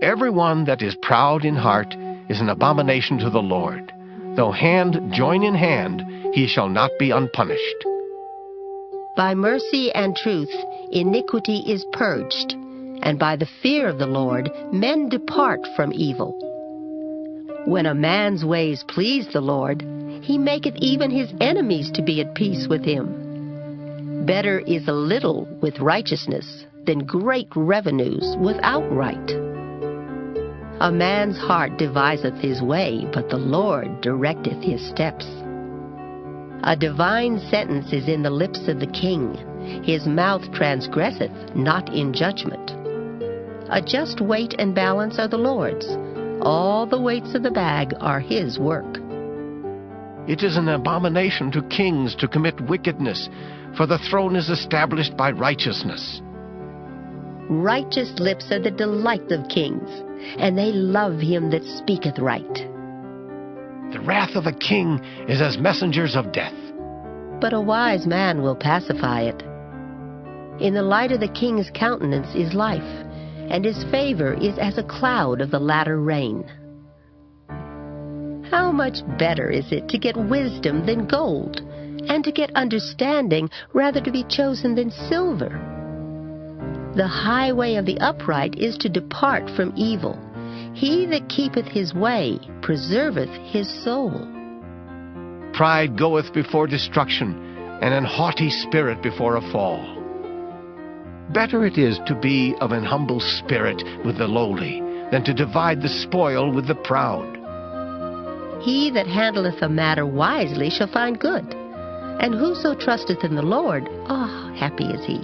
Everyone that is proud in heart is an abomination to the Lord. Though hand join in hand, he shall not be unpunished. By mercy and truth iniquity is purged, and by the fear of the Lord men depart from evil. When a man's ways please the Lord, he maketh even his enemies to be at peace with him. Better is a little with righteousness than great revenues without right. A man's heart deviseth his way, but the Lord directeth his steps. A divine sentence is in the lips of the king. His mouth transgresseth not in judgment. A just weight and balance are the Lord's. All the weights of the bag are his work. It is an abomination to kings to commit wickedness, for the throne is established by righteousness. Righteous lips are the delight of kings, and they love him that speaketh right. The wrath of a king is as messengers of death, but a wise man will pacify it. In the light of the king's countenance is life, and his favor is as a cloud of the latter rain. How much better is it to get wisdom than gold, and to get understanding rather to be chosen than silver? The highway of the upright is to depart from evil. He that keepeth his way preserveth his soul. Pride goeth before destruction, and an haughty spirit before a fall. Better it is to be of an humble spirit with the lowly, than to divide the spoil with the proud. He that handleth a matter wisely shall find good, and whoso trusteth in the Lord, happy is he.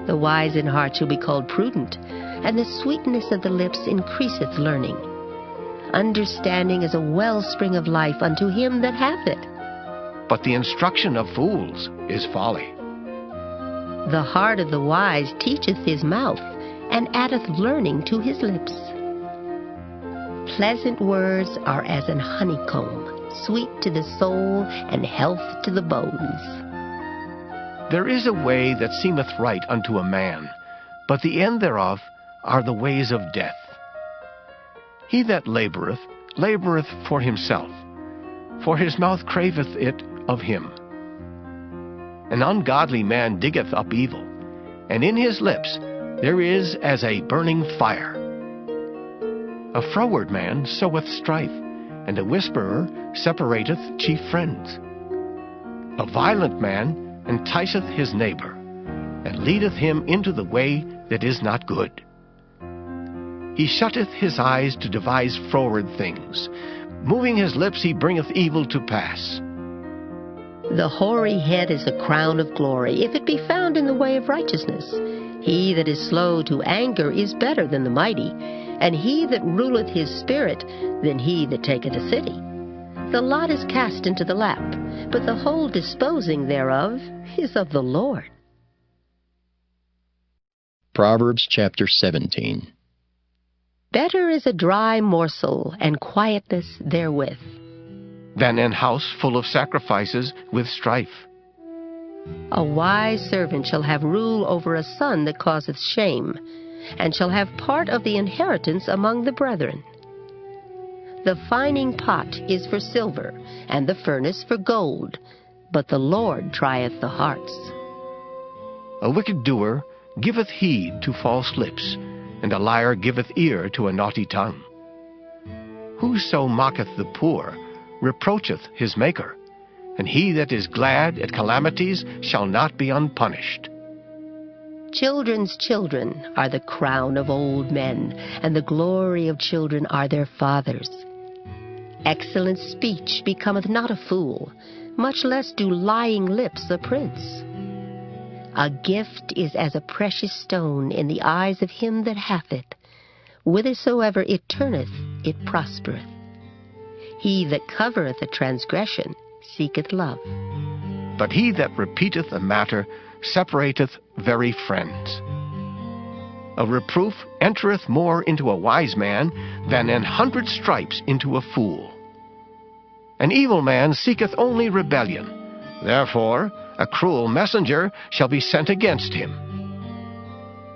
The wise in heart shall be called prudent, and the sweetness of the lips increaseth learning. Understanding is a wellspring of life unto him that hath it. But the instruction of fools is folly. The heart of the wise teacheth his mouth, and addeth learning to his lips. Pleasant words are as an honeycomb, sweet to the soul, and health to the bones. There is a way that seemeth right unto a man, but the end thereof are the ways of death. He that laboureth, laboureth for himself, for his mouth craveth it of him. An ungodly man diggeth up evil, and in his lips there is as a burning fire. A froward man soweth strife, and a whisperer separateth chief friends. A violent man enticeth his neighbor, and leadeth him into the way that is not good. He shutteth his eyes to devise froward things. Moving his lips, he bringeth evil to pass. The hoary head is a crown of glory, if it be found in the way of righteousness. He that is slow to anger is better than the mighty, and he that ruleth his spirit than he that taketh a city. The lot is cast into the lap, but the whole disposing thereof is of the Lord. Proverbs chapter 17. Better is a dry morsel, and quietness therewith, than an house full of sacrifices with strife. A wise servant shall have rule over a son that causeth shame, and shall have part of the inheritance among the brethren. The fining pot is for silver, and the furnace for gold, but the Lord trieth the hearts. A wicked doer giveth heed to false lips, and a liar giveth ear to a naughty tongue. Whoso mocketh the poor reproacheth his Maker, and he that is glad at calamities shall not be unpunished. Children's children are the crown of old men, and the glory of children are their fathers. Excellent speech becometh not a fool, much less do lying lips a prince. A gift is as a precious stone in the eyes of him that hath it. Whithersoever it turneth, it prospereth. He that covereth a transgression seeketh love, but he that repeateth a matter separateth very friends. A reproof entereth more into a wise man than 100 stripes into a fool. An evil man seeketh only rebellion. Therefore a cruel messenger shall be sent against him.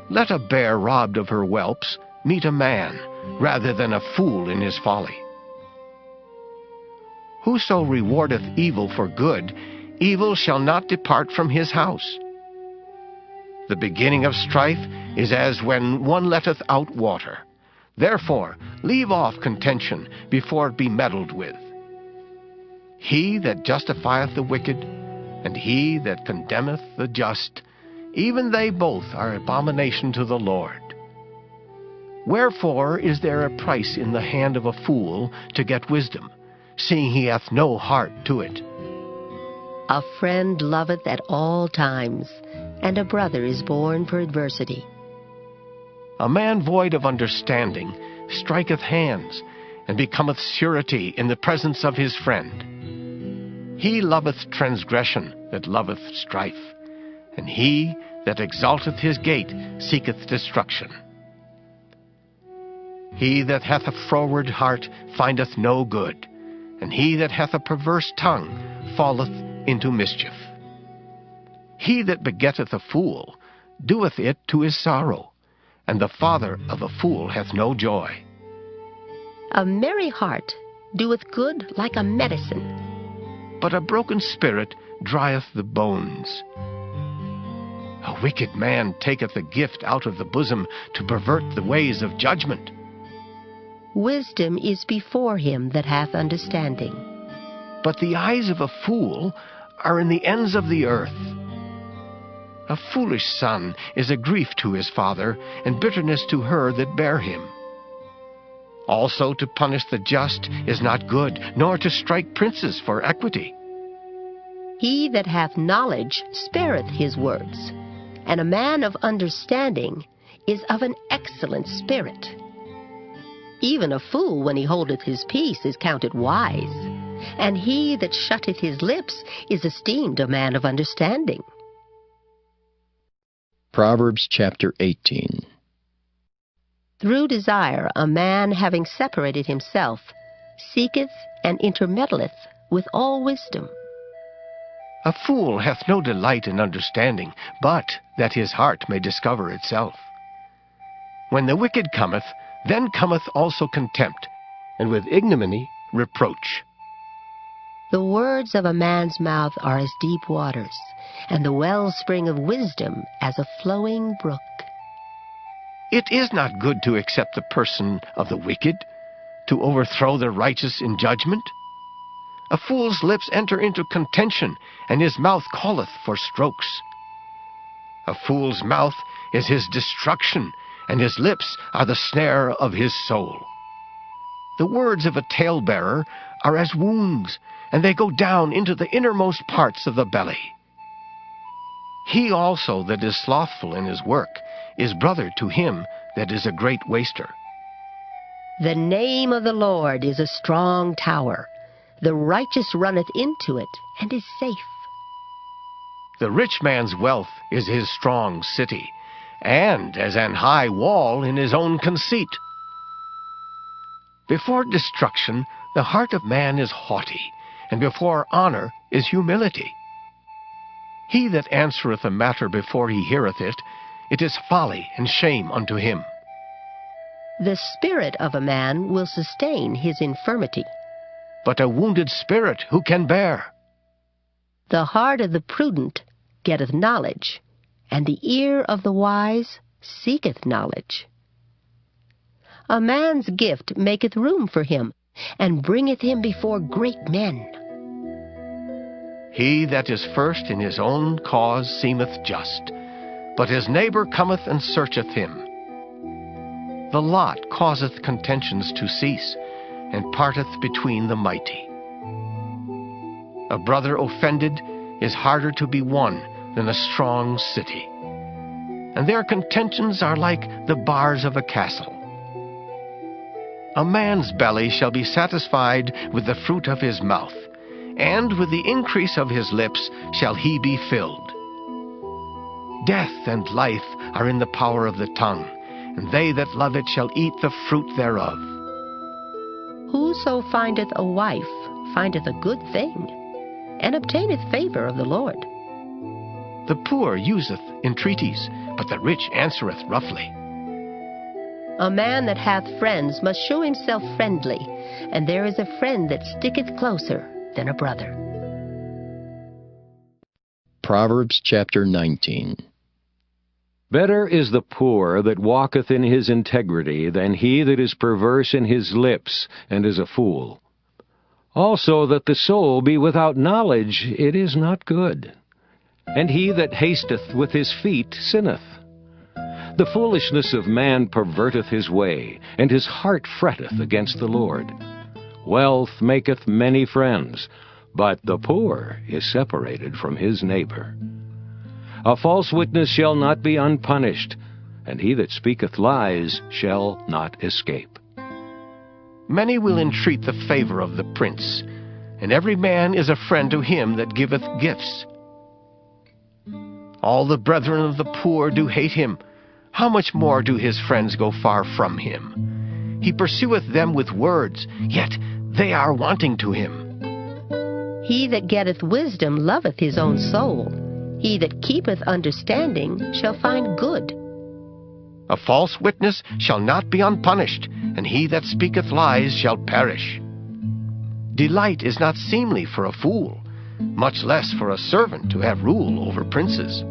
Let a bear robbed of her whelps meet a man, rather than a fool in his folly. Whoso rewardeth evil for good, evil shall not depart from his house. The beginning of strife is as when one letteth out water. Therefore leave off contention before it be meddled with. He that justifieth the wicked, and he that condemneth the just, even they both are abomination to the Lord. Wherefore is there a price in the hand of a fool to get wisdom, seeing he hath no heart to it? A friend loveth at all times, and a brother is born for adversity. A man void of understanding striketh hands, and becometh surety in the presence of his friend. He loveth transgression that loveth strife, and he that exalteth his gate seeketh destruction. He that hath a froward heart findeth no good, and he that hath a perverse tongue falleth into mischief. He that begetteth a fool doeth it to his sorrow, and the father of a fool hath no joy. A merry heart doeth good like a medicine, but a broken spirit drieth the bones. A wicked man taketh a gift out of the bosom to pervert the ways of judgment. Wisdom is before him that hath understanding, but the eyes of a fool are in the ends of the earth. A foolish son is a grief to his father, and bitterness to her that bare him. Also to punish the just is not good, nor to strike princes for equity. He that hath knowledge spareth his words, and a man of understanding is of an excellent spirit. Even a fool, when he holdeth his peace, is counted wise, and he that shutteth his lips is esteemed a man of understanding. Proverbs chapter 18. Through desire a man, having separated himself, seeketh and intermeddleth with all wisdom. A fool hath no delight in understanding, but that his heart may discover itself. When the wicked cometh, then cometh also contempt, and with ignominy reproach. The words of a man's mouth are as deep waters, and the wellspring of wisdom as a flowing brook. It is not good to accept the person of the wicked, to overthrow the righteous in judgment. A fool's lips enter into contention, and his mouth calleth for strokes. A fool's mouth is his destruction, and his lips are the snare of his soul. The words of a talebearer are as wounds, and they go down into the innermost parts of the belly. He also that is slothful in his work is brother to him that is a great waster. The name of the Lord is a strong tower. The righteous runneth into it, and is safe. The rich man's wealth is his strong city, and as an high wall in his own conceit. Before destruction the heart of man is haughty, and before honor is humility. He that answereth a matter before he heareth it, it is folly and shame unto him. The spirit of a man will sustain his infirmity. But a wounded spirit who can bear? The heart of the prudent getteth knowledge, and the ear of the wise seeketh knowledge. A man's gift maketh room for him, and bringeth him before great men. He that is first in his own cause seemeth just, but his neighbor cometh and searcheth him. The lot causeth contentions to cease, and parteth between the mighty. A brother offended is harder to be won than a strong city, and their contentions are like the bars of a castle. A man's belly shall be satisfied with the fruit of his mouth, and with the increase of his lips shall he be filled. Death and life are in the power of the tongue, and they that love it shall eat the fruit thereof. Whoso findeth a wife findeth a good thing, and obtaineth favor of the Lord. The poor useth entreaties, but the rich answereth roughly. A man that hath friends must show himself friendly, and there is a friend that sticketh closer than a brother. Proverbs chapter 19. Better is the poor that walketh in his integrity than he that is perverse in his lips and is a fool. Also that the soul be without knowledge, it is not good. And he that hasteth with his feet sinneth. The foolishness of man perverteth his way, and his heart fretteth against the Lord. Wealth maketh many friends, but the poor is separated from his neighbor. A false witness shall not be unpunished, and he that speaketh lies shall not escape. Many will entreat the favor of the prince, and every man is a friend to him that giveth gifts. All the brethren of the poor do hate him. How much more do his friends go far from him? He pursueth them with words, yet they are wanting to him. He that getteth wisdom loveth his own soul. He that keepeth understanding shall find good. A false witness shall not be unpunished, and he that speaketh lies shall perish. Delight is not seemly for a fool, much less for a servant to have rule over princes.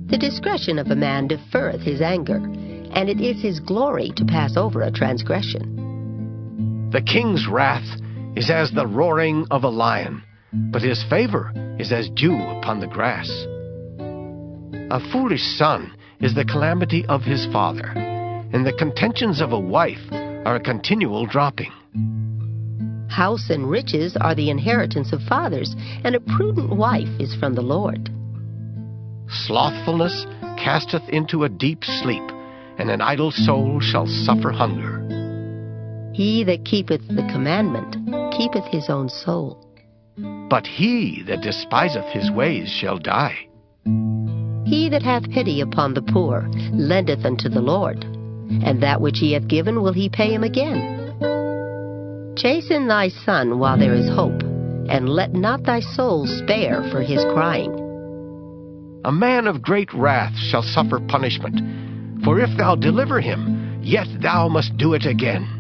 The discretion of a man deferreth his anger, and it is his glory to pass over a transgression. The king's wrath is as the roaring of a lion, but his favor is as dew upon the grass. A foolish son is the calamity of his father, and the contentions of a wife are a continual dropping. House and riches are the inheritance of fathers, and a prudent wife is from the Lord. Slothfulness casteth into a deep sleep, and an idle soul shall suffer hunger. He that keepeth the commandment keepeth his own soul. But he that despiseth his ways shall die. He that hath pity upon the poor lendeth unto the Lord, and that which he hath given will he pay him again. Chasten thy son while there is hope, and let not thy soul spare for his crying. A man of great wrath shall suffer punishment, for if thou deliver him, yet thou must do it again.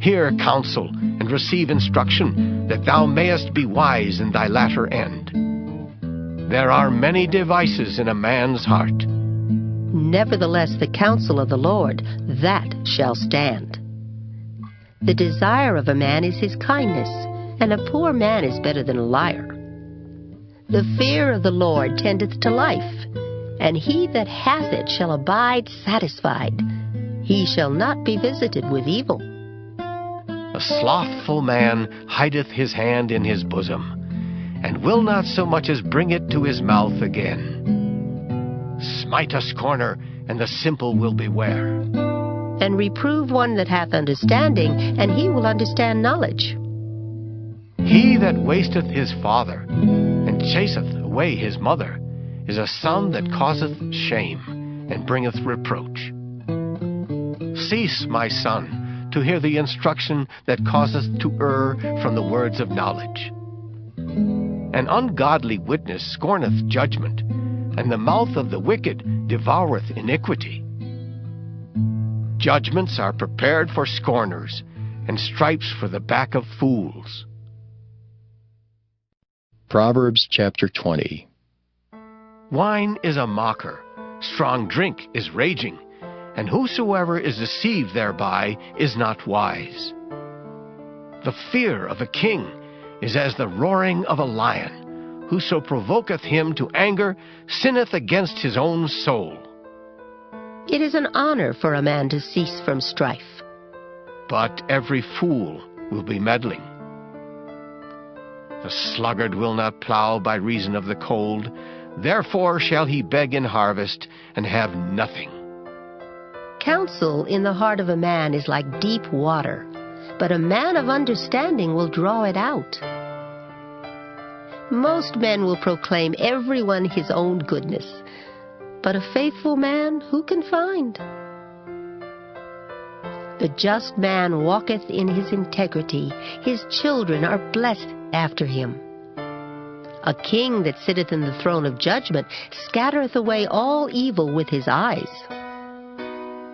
Hear counsel, and receive instruction, that thou mayest be wise in thy latter end. There are many devices in a man's heart. Nevertheless the counsel of the Lord, that shall stand. The desire of a man is his kindness, and a poor man is better than a liar. The fear of the Lord tendeth to life, and he that hath it shall abide satisfied. He shall not be visited with evil. A slothful man hideth his hand in his bosom, and will not so much as bring it to his mouth again. Smite a scorner, and the simple will beware. And reprove one that hath understanding, and he will understand knowledge. He that wasteth his father, and chaseth away his mother, is a son that causeth shame, and bringeth reproach. Cease, my son, to hear the instruction that causeth to err from the words of knowledge. An ungodly witness scorneth judgment, and the mouth of the wicked devoureth iniquity. Judgments are prepared for scorners, and stripes for the back of fools. Proverbs chapter 20. Wine is a mocker, strong drink is raging, and whosoever is deceived thereby is not wise. The fear of a king is as the roaring of a lion. Whoso provoketh him to anger sinneth against his own soul. It is an honor for a man to cease from strife. But every fool will be meddling. The sluggard will not plow by reason of the cold, therefore shall he beg in harvest and have nothing. Counsel in the heart of a man is like deep water, but a man of understanding will draw it out. Most men will proclaim everyone his own goodness, but a faithful man who can find? The just man walketh in his integrity, his children are blessed after him. A king that sitteth in the throne of judgment scattereth away all evil with his eyes.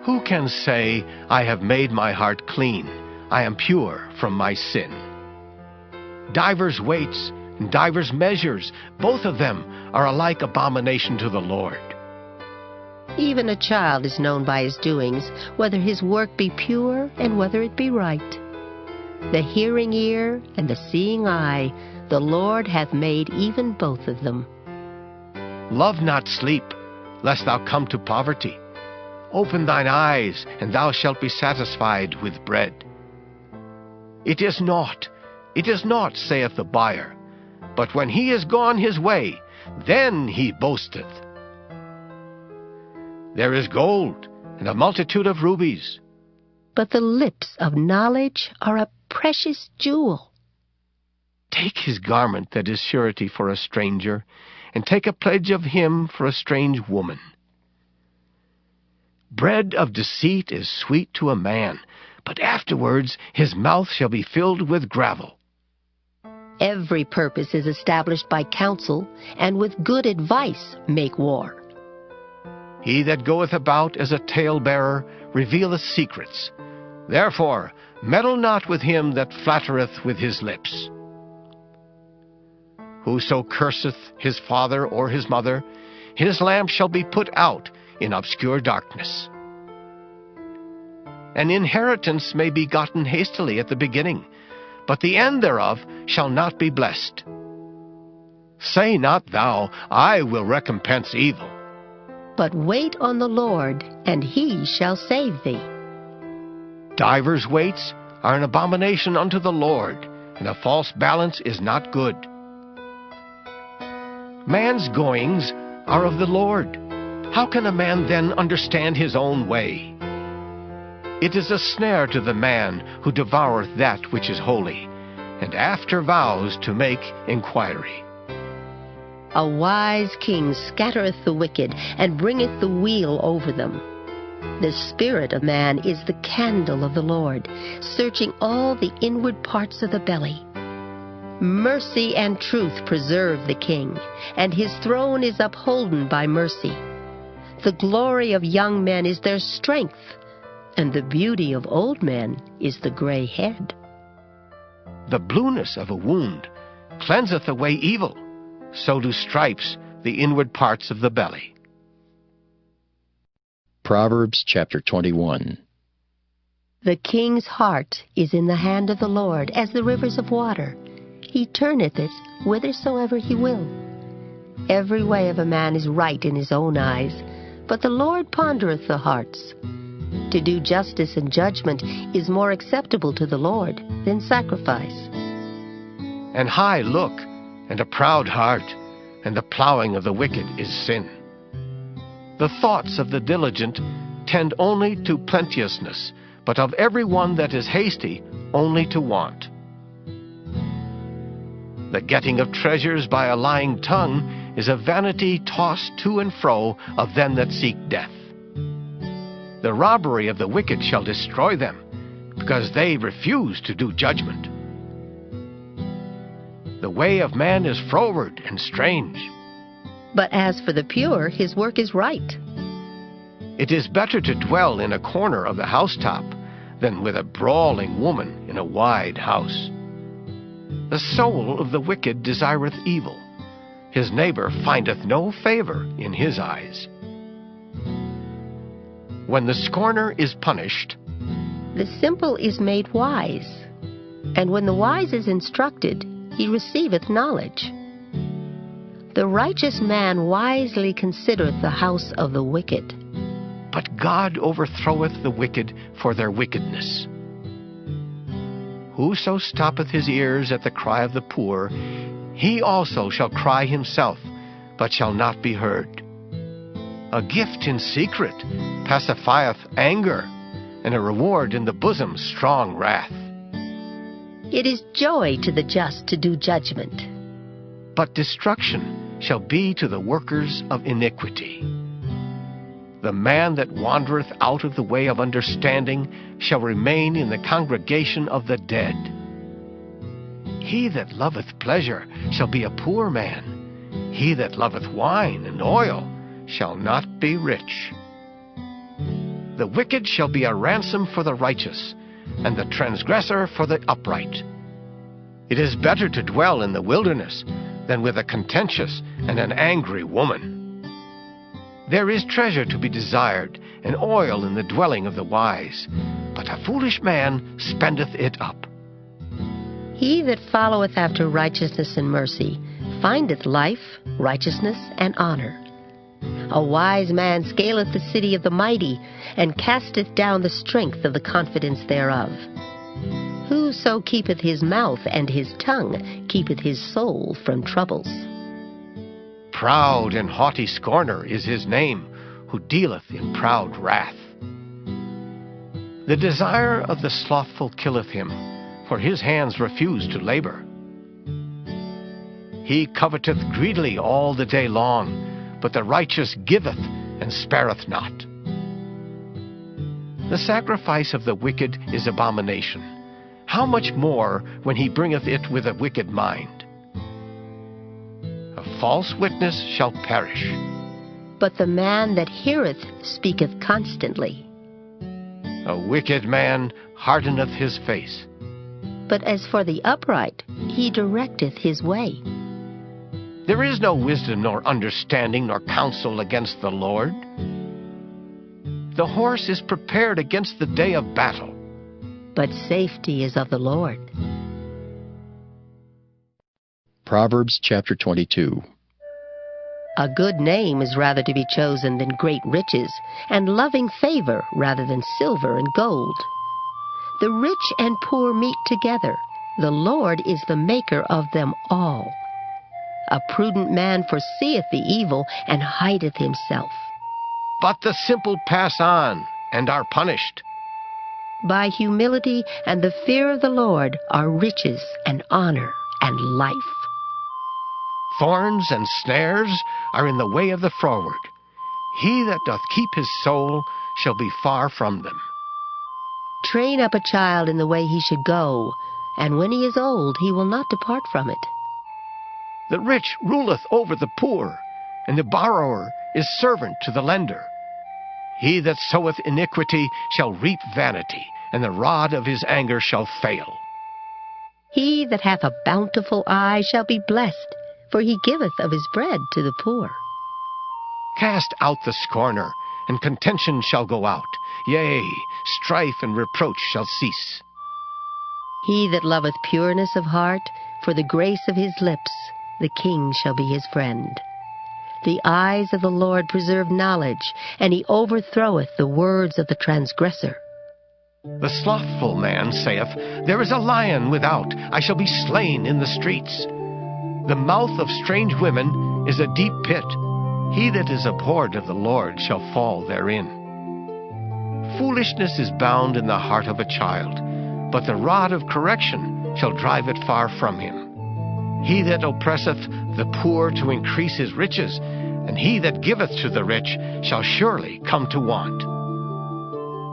Who can say, I have made my heart clean, I am pure from my sin? Divers weights and divers measures, both of them are alike abomination to the Lord. Even a child is known by his doings, whether his work be pure and whether it be right. The hearing ear and the seeing eye, the Lord hath made even both of them. Love not sleep, lest thou come to poverty. Open thine eyes, and thou shalt be satisfied with bread. It is naught, saith the buyer, but when he is gone his way, then he boasteth. There is gold, and a multitude of rubies. But the lips of knowledge are a precious jewel. Take his garment that is surety for a stranger, and take a pledge of him for a strange woman. Bread of deceit is sweet to a man, but afterwards his mouth shall be filled with gravel. Every purpose is established by counsel, and with good advice make war. He that goeth about as a talebearer revealeth secrets. Therefore meddle not with him that flattereth with his lips. Whoso curseth his father or his mother, his lamp shall be put out in obscure darkness. An inheritance may be gotten hastily at the beginning, but the end thereof shall not be blessed. Say not thou, I will recompense evil. But wait on the Lord, and he shall save thee. Divers weights are an abomination unto the Lord, and a false balance is not good. Man's goings are of the Lord. How can a man then understand his own way? It is a snare to the man who devoureth that which is holy, and after vows to make inquiry. A wise king scattereth the wicked, and bringeth the wheel over them. The spirit of man is the candle of the Lord, searching all the inward parts of the belly. Mercy and truth preserve the king, and his throne is upholden by mercy. The glory of young men is their strength, and the beauty of old men is the gray head. The blueness of a wound cleanseth away evil, so do stripes the inward parts of the belly. Proverbs chapter 21. The king's heart is in the hand of the Lord, as the rivers of water. He turneth it whithersoever he will. Every way of a man is right in his own eyes, but the Lord pondereth the hearts. To do justice and judgment is more acceptable to the Lord than sacrifice. An high look and a proud heart, and the plowing of the wicked is sin. The thoughts of the diligent tend only to plenteousness, but of every one that is hasty only to want. The getting of treasures by a lying tongue is a vanity tossed to and fro of them that seek death. The robbery of the wicked shall destroy them, because they refuse to do judgment. The way of man is froward and strange. But as for the pure, his work is right. It is better to dwell in a corner of the housetop than with a brawling woman in a wide house. The soul of the wicked desireth evil. His neighbor findeth no favor in his eyes. When the scorner is punished, the simple is made wise, and when the wise is instructed, he receiveth knowledge. The righteous man wisely considereth the house of the wicked, but God overthroweth the wicked for their wickedness. Whoso stoppeth his ears at the cry of the poor, he also shall cry himself, but shall not be heard. A gift in secret pacifieth anger, and a reward in the bosom strong wrath. It is joy to the just to do judgment, but destruction shall be to the workers of iniquity. The man that wandereth out of the way of understanding shall remain in the congregation of the dead. He that loveth pleasure shall be a poor man. He that loveth wine and oil shall not be rich. The wicked shall be a ransom for the righteous, and the transgressor for the upright. It is better to dwell in the wilderness than with a contentious and an angry woman. There is treasure to be desired, and oil in the dwelling of the wise, but a foolish man spendeth it up. He that followeth after righteousness and mercy findeth life, righteousness, and honor. A wise man scaleth the city of the mighty, and casteth down the strength of the confidence thereof. Whoso keepeth his mouth and his tongue keepeth his soul from troubles. Proud and haughty scorner is his name, who dealeth in proud wrath. The desire of the slothful killeth him, for his hands refuse to labor. He coveteth greedily all the day long, but the righteous giveth and spareth not. The sacrifice of the wicked is abomination. How much more when he bringeth it with a wicked mind? A false witness shall perish, but the man that heareth speaketh constantly. A wicked man hardeneth his face, but as for the upright, he directeth his way. There is no wisdom nor understanding nor counsel against the Lord. The horse is prepared against the day of battle, but safety is of the Lord. Proverbs chapter 22. A good name is rather to be chosen than great riches, and loving favor rather than silver and gold. The rich and poor meet together. The Lord is the maker of them all. A prudent man foreseeth the evil and hideth himself. but the simple pass on and are punished. By humility and the fear of the Lord are riches and honor and life. Thorns and snares are in the way of the froward. He that doth keep his soul shall be far from them. Train up a child in the way he should go, and when he is old he will not depart from it. The rich ruleth over the poor, and the borrower is servant to the lender. He that soweth iniquity shall reap vanity, and the rod of his anger shall fail. He that hath a bountiful eye shall be blessed, for he giveth of his bread to the poor. Cast out the scorner, and contention shall go out. Yea, strife and reproach shall cease. He that loveth pureness of heart, for the grace of his lips, the king shall be his friend. The eyes of the Lord preserve knowledge, and he overthroweth the words of the transgressor. The slothful man saith, There is a lion without, I shall be slain in the streets. The mouth of strange women is a deep pit. He that is abhorred of the Lord shall fall therein. Foolishness is bound in the heart of a child, but the rod of correction shall drive it far from him. He that oppresseth the poor to increase his riches, and he that giveth to the rich shall surely come to want.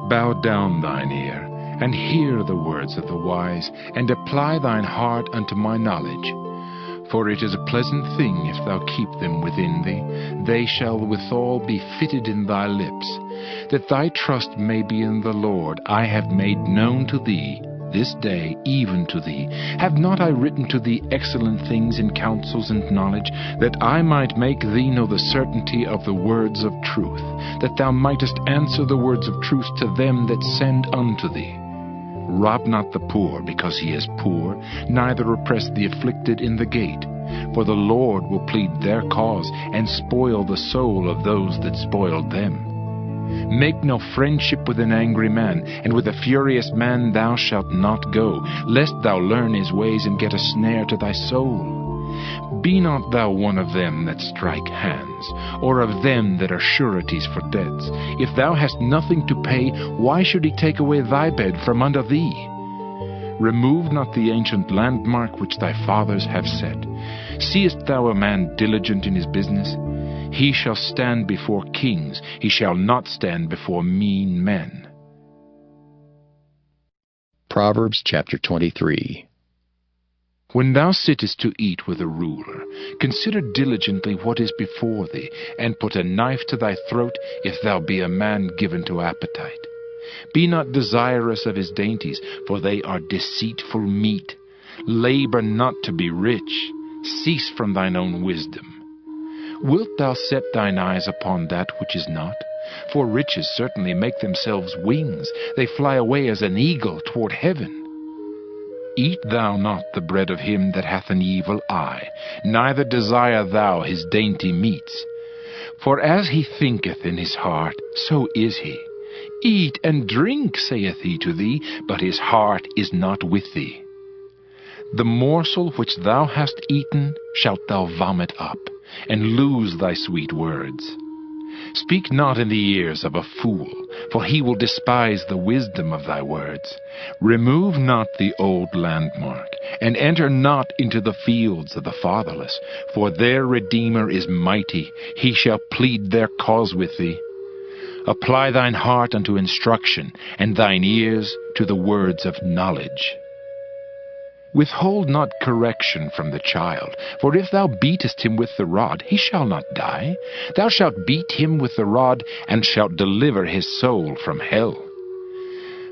Bow down thine ear, and hear the words of the wise, and apply thine heart unto my knowledge. For it is a pleasant thing if thou keep them within thee. They shall withal be fitted in thy lips. That thy trust may be in the Lord, I have made known to thee this day, even to thee. Have not I written to thee excellent things in counsels and knowledge, that I might make thee know the certainty of the words of truth, that thou mightest answer the words of truth to them that send unto thee? Rob not the poor because he is poor, neither oppress the afflicted in the gate. For the Lord will plead their cause, and spoil the soul of those that spoiled them. Make no friendship with an angry man, and with a furious man thou shalt not go, lest thou learn his ways and get a snare to thy soul. Be not thou one of them that strike hands, or of them that are sureties for debts. If thou hast nothing to pay, why should he take away thy bed from under thee? Remove not the ancient landmark which thy fathers have set. Seest thou a man diligent in his business? He shall stand before kings, he shall not stand before mean men. Proverbs chapter 23. When thou sittest to eat with a ruler, consider diligently what is before thee, and put a knife to thy throat, if thou be a man given to appetite. Be not desirous of his dainties, for they are deceitful meat. Labor not to be rich. Cease from thine own wisdom. Wilt thou set thine eyes upon that which is not? For riches certainly make themselves wings. They fly away as an eagle toward heaven. Eat thou not the bread of him that hath an evil eye, neither desire thou his dainty meats. For as he thinketh in his heart, so is he. Eat and drink, saith he to thee, but his heart is not with thee. The morsel which thou hast eaten shalt thou vomit up, and lose thy sweet words. Speak not in the ears of a fool, for he will despise the wisdom of thy words. Remove not the old landmark, and enter not into the fields of the fatherless, for their Redeemer is mighty, he shall plead their cause with thee. Apply thine heart unto instruction, and thine ears to the words of knowledge. Withhold not correction from the child, for if thou beatest him with the rod, he shall not die. Thou shalt beat him with the rod, and shalt deliver his soul from hell.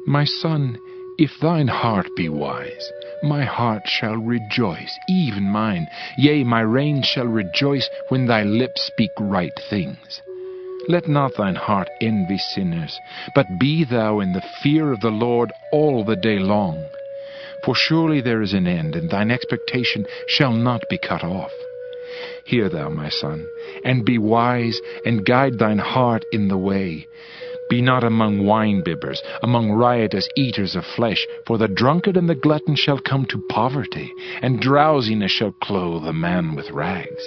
My son, if thine heart be wise, my heart shall rejoice, even mine. Yea, my reins shall rejoice when thy lips speak right things. Let not thine heart envy sinners, but be thou in the fear of the Lord all the day long. For surely there is an end, and thine expectation shall not be cut off. Hear thou, my son, and be wise, and guide thine heart in the way. Be not among wine-bibbers, among riotous eaters of flesh, for the drunkard and the glutton shall come to poverty, and drowsiness shall clothe a man with rags.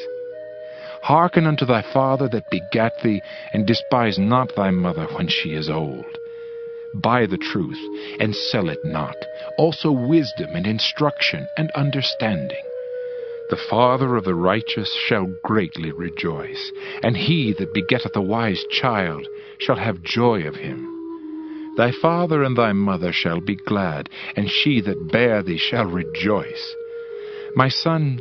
Hearken unto thy father that begat thee, and despise not thy mother when she is old. Buy the truth, and sell it not, also wisdom and instruction and understanding. The father of the righteous shall greatly rejoice, and he that begetteth a wise child shall have joy of him. Thy father and thy mother shall be glad, and she that bare thee shall rejoice. My son,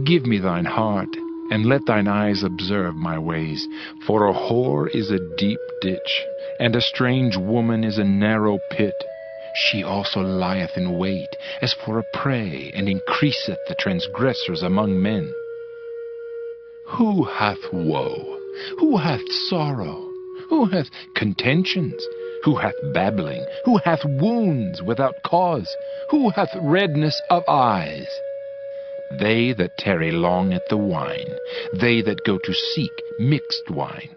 give me thine heart, and let thine eyes observe my ways. For a whore is a deep ditch, and a strange woman is a narrow pit. She also lieth in wait, as for a prey, and increaseth the transgressors among men. Who hath woe? Who hath sorrow? Who hath contentions? Who hath babbling? Who hath wounds without cause? Who hath redness of eyes? they that tarry long at the wine, they that go to seek mixed wine.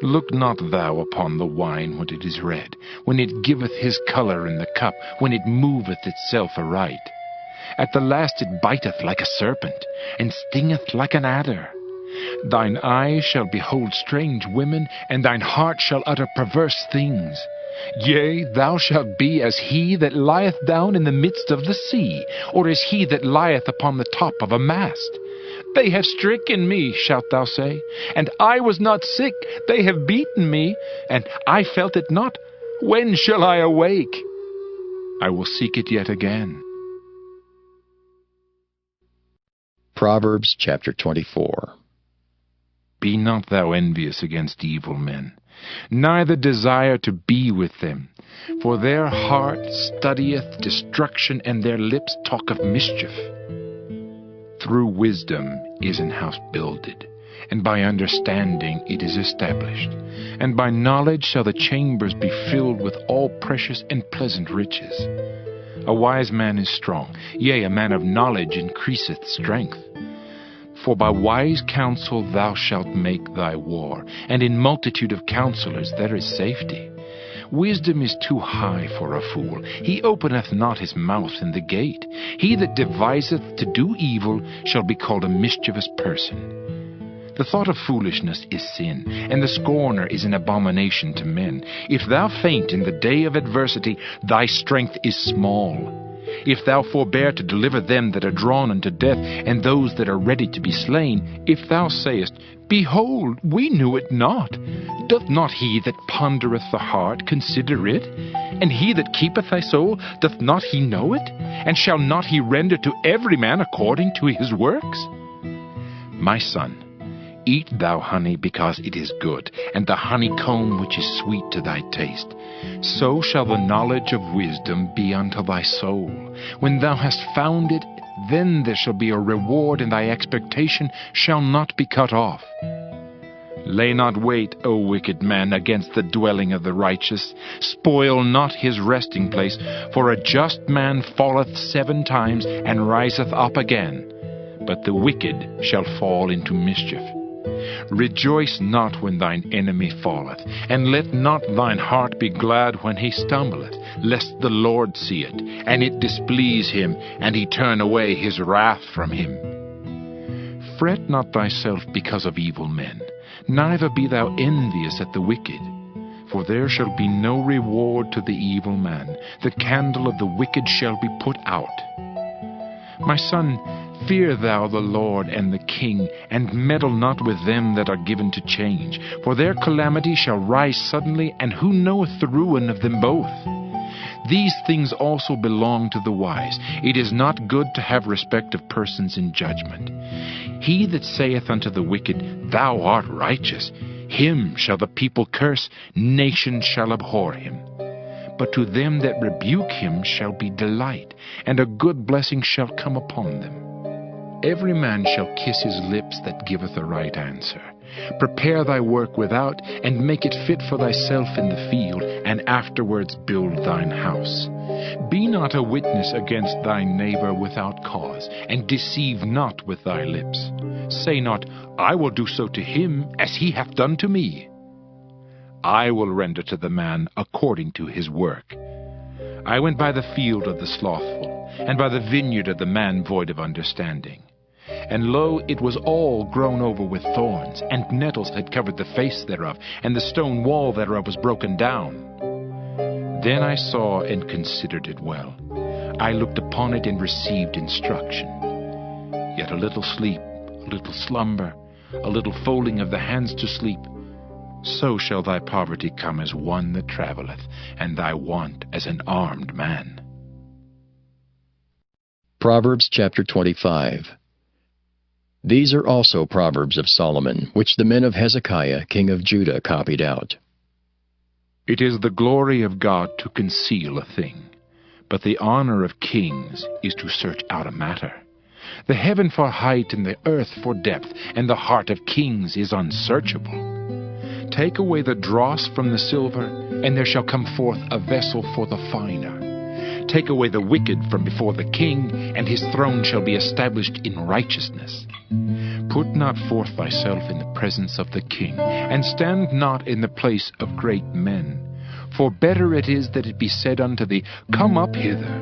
Look not thou upon the wine when it is red, when it giveth his colour in the cup, when it moveth itself aright. At the last it biteth like a serpent, and stingeth like an adder. Thine eyes shall behold strange women, and thine heart shall utter perverse things. Yea, thou shalt be as he that lieth down in the midst of the sea, or as he that lieth upon the top of a mast. They have stricken me, shalt thou say, and I was not sick. They have beaten me, and I felt it not. When shall I awake? I will seek it yet again. Proverbs chapter 24. Be not thou envious against evil men, neither desire to be with them. For their heart studieth destruction, and their lips talk of mischief. Through wisdom is an house builded, and by understanding it is established. And by knowledge shall the chambers be filled with all precious and pleasant riches. A wise man is strong, yea, a man of knowledge increaseth strength. For by wise counsel thou shalt make thy war, and in multitude of counselors there is safety. Wisdom is too high for a fool. He openeth not his mouth in the gate. He that deviseth to do evil shall be called a mischievous person. The thought of foolishness is sin, and the scorner is an abomination to men. If thou faint in the day of adversity, thy strength is small. If thou forbear to deliver them that are drawn unto death, and those that are ready to be slain, if thou sayest, Behold, we knew it not, doth not he that pondereth the heart consider it? And he that keepeth thy soul, doth not he know it? And shall not he render to every man according to his works? My son, eat thou honey because it is good, and the honeycomb which is sweet to thy taste. So shall the knowledge of wisdom be unto thy soul. When thou hast found it, then there shall be a reward, and thy expectation shall not be cut off. Lay not wait, O wicked man, against the dwelling of the righteous. Spoil not his resting place, for a just man falleth 7 times, and riseth up again. But the wicked shall fall into mischief. Rejoice not when thine enemy falleth, and let not thine heart be glad when he stumbleth, lest the Lord see it, and it displease him, and he turn away his wrath from him. Fret not thyself because of evil men, neither be thou envious at the wicked. For there shall be no reward to the evil man. The candle of the wicked shall be put out. My son, fear thou the Lord and the king, and meddle not with them that are given to change. For their calamity shall rise suddenly, and who knoweth the ruin of them both? These things also belong to the wise. It is not good to have respect of persons in judgment. He that saith unto the wicked, Thou art righteous, him shall the people curse, nations shall abhor him. But to them that rebuke him shall be delight, and a good blessing shall come upon them. Every man shall kiss his lips that giveth a right answer. Prepare thy work without, and make it fit for thyself in the field, and afterwards build thine house. Be not a witness against thy neighbor without cause, and deceive not with thy lips. Say not, I will do so to him as he hath done to me. I will render to the man according to his work. I went by the field of the slothful, and by the vineyard of the man void of understanding. And lo, it was all grown over with thorns, and nettles had covered the face thereof, and the stone wall thereof was broken down. Then I saw and considered it well. I looked upon it and received instruction. Yet a little sleep, a little slumber, a little folding of the hands to sleep, so shall thy poverty come as one that travelleth, and thy want as an armed man. Proverbs chapter 25. These are also Proverbs of Solomon, which the men of Hezekiah, king of Judah, copied out. It is the glory of God to conceal a thing, but the honor of kings is to search out a matter. The heaven for height and the earth for depth, and the heart of kings is unsearchable. Take away the dross from the silver, and there shall come forth a vessel for the finer. take away the wicked from before the king, and his throne shall be established in righteousness. Put not forth thyself in the presence of the king, and stand not in the place of great men. For better it is that it be said unto thee, Come up hither,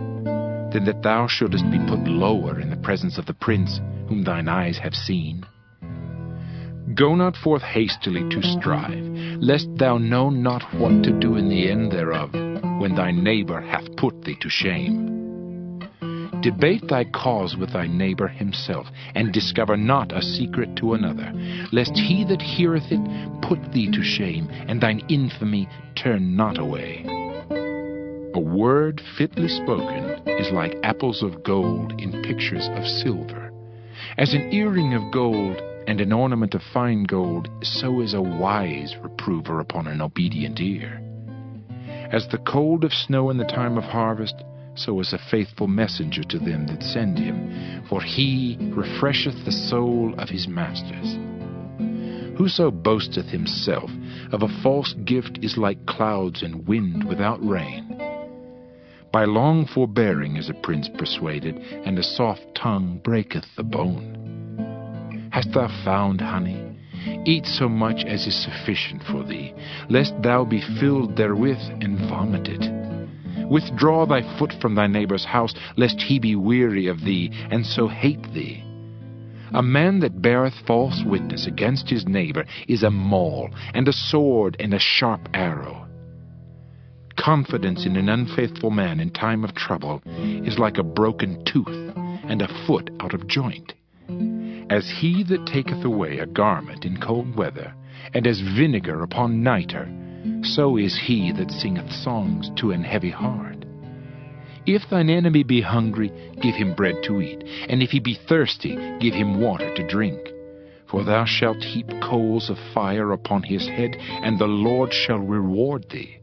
than that thou shouldest be put lower in the presence of the prince whom thine eyes have seen. Go not forth hastily to strive, lest thou know not what to do in the end thereof, when thy neighbor hath put thee to shame. Debate thy cause with thy neighbor himself, and discover not a secret to another, lest he that heareth it put thee to shame, and thine infamy turn not away. A word fitly spoken is like apples of gold in pictures of silver. As an earring of gold and an ornament of fine gold, so is a wise reprover upon an obedient ear. As the cold of snow in the time of harvest, so is a faithful messenger to them that send him, for he refresheth the soul of his masters. Whoso boasteth himself of a false gift is like clouds and wind without rain. By long forbearing is a prince persuaded, and a soft tongue breaketh the bone. Hast thou found honey? Eat so much as is sufficient for thee, lest thou be filled therewith and vomit it. Withdraw thy foot from thy neighbor's house, lest he be weary of thee, and so hate thee. A man that beareth false witness against his neighbor is a maul, and a sword, and a sharp arrow. Confidence in an unfaithful man in time of trouble is like a broken tooth, and a foot out of joint. As he that taketh away a garment in cold weather, and as vinegar upon nitre, so is he that singeth songs to an heavy heart. If thine enemy be hungry, give him bread to eat, and if he be thirsty, give him water to drink. For thou shalt heap coals of fire upon his head, and the Lord shall reward thee.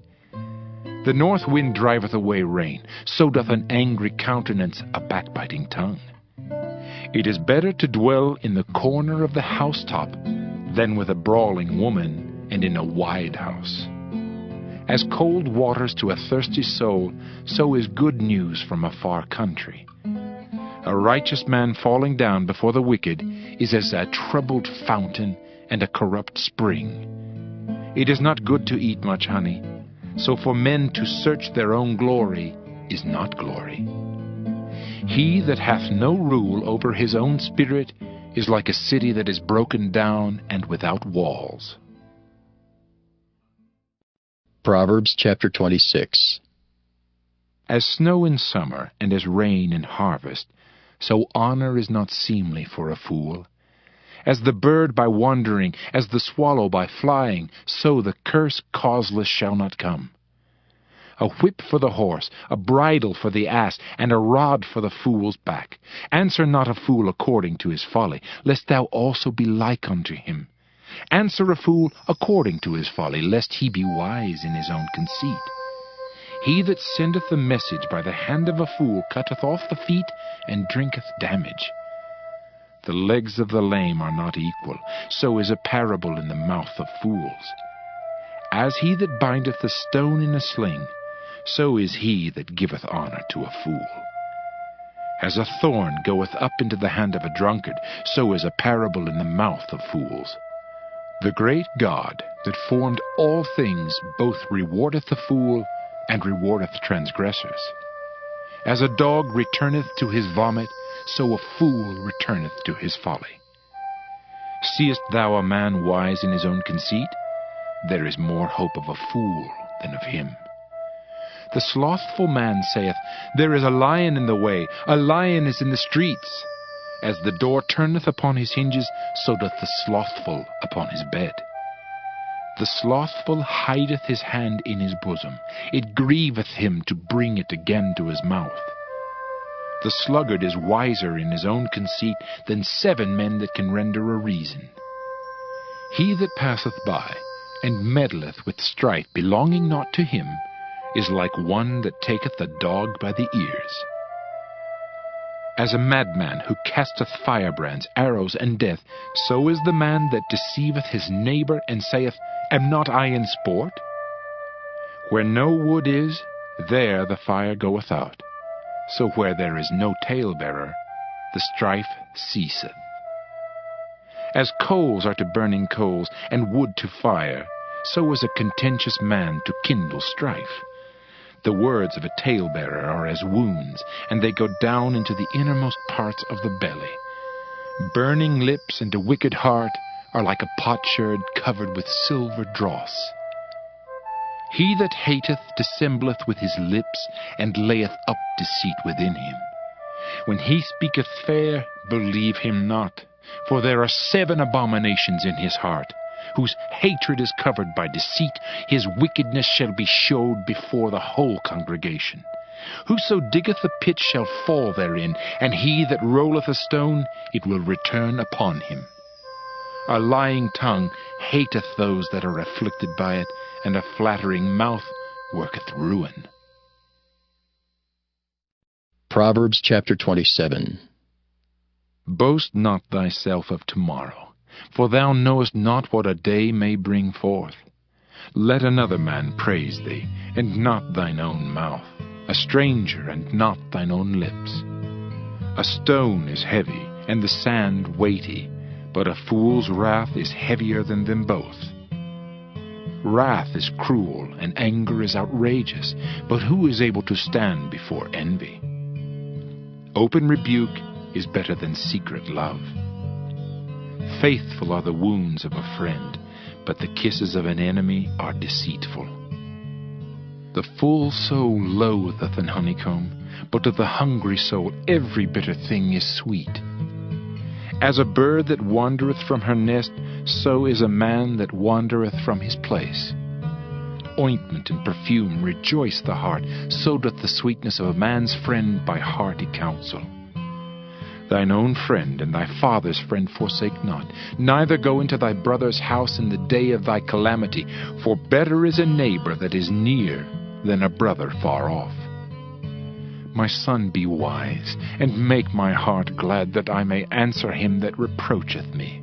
The north wind driveth away rain, so doth an angry countenance a backbiting tongue. It is better to dwell in the corner of the housetop than with a brawling woman and in a wide house. As cold waters to a thirsty soul, so is good news from a far country. A righteous man falling down before the wicked is as a troubled fountain and a corrupt spring. It is not good to eat much honey, so for men to search their own glory is not glory. He that hath no rule over his own spirit is like a city that is broken down and without walls. Proverbs chapter 26. As snow in summer, and as rain in harvest, so honor is not seemly for a fool. As the bird by wandering, as the swallow by flying, so the curse causeless shall not come. A whip for the horse, a bridle for the ass, and a rod for the fool's back. Answer not a fool according to his folly, lest thou also be like unto him. Answer a fool according to his folly, lest he be wise in his own conceit. He that sendeth a message by the hand of a fool cutteth off the feet, and drinketh damage. The legs of the lame are not equal, so is a parable in the mouth of fools. As he that bindeth a stone in a sling, so is he that giveth honor to a fool. As a thorn goeth up into the hand of a drunkard, so is a parable in the mouth of fools. The great God that formed all things both rewardeth the fool and rewardeth transgressors. As a dog returneth to his vomit, so a fool returneth to his folly. Seest thou a man wise in his own conceit? There is more hope of a fool than of him. The slothful man saith, There is a lion in the way, a lion is in the streets. As the door turneth upon his hinges, so doth the slothful upon his bed. The slothful hideth his hand in his bosom. It grieveth him to bring it again to his mouth. The sluggard is wiser in his own conceit than 7 men that can render a reason. He that passeth by, and meddleth with strife belonging not to him, is like one that taketh a dog by the ears. As a madman who casteth firebrands, arrows, and death, so is the man that deceiveth his neighbor, and saith, Am not I in sport? Where no wood is, there the fire goeth out, so where there is no talebearer, the strife ceaseth. As coals are to burning coals, and wood to fire, so is a contentious man to kindle strife. The words of a talebearer are as wounds, and they go down into the innermost parts of the belly. Burning lips and a wicked heart are like a potsherd covered with silver dross. He that hateth dissembleth with his lips, and layeth up deceit within him. When he speaketh fair, believe him not, for there are 7 abominations in his heart, whose hatred is covered by deceit. His wickedness shall be showed before the whole congregation. Whoso diggeth a pit shall fall therein, and he that rolleth a stone, it will return upon him. A lying tongue hateth those that are afflicted by it, and a flattering mouth worketh ruin. Proverbs chapter 27. Boast not thyself of tomorrow, for thou knowest not what a day may bring forth. Let another man praise thee, and not thine own mouth, a stranger, and not thine own lips. A stone is heavy, and the sand weighty, but a fool's wrath is heavier than them both. Wrath is cruel, and anger is outrageous, but who is able to stand before envy? Open rebuke is better than secret love. Faithful are the wounds of a friend, but the kisses of an enemy are deceitful. The full soul loatheth an honeycomb, but to the hungry soul every bitter thing is sweet. As a bird that wandereth from her nest, so is a man that wandereth from his place. Ointment and perfume rejoice the heart, so doth the sweetness of a man's friend by hearty counsel. Thine own friend and thy father's friend forsake not, neither go into thy brother's house in the day of thy calamity, for better is a neighbor that is near than a brother far off. My son, be wise, and make my heart glad, that I may answer him that reproacheth me.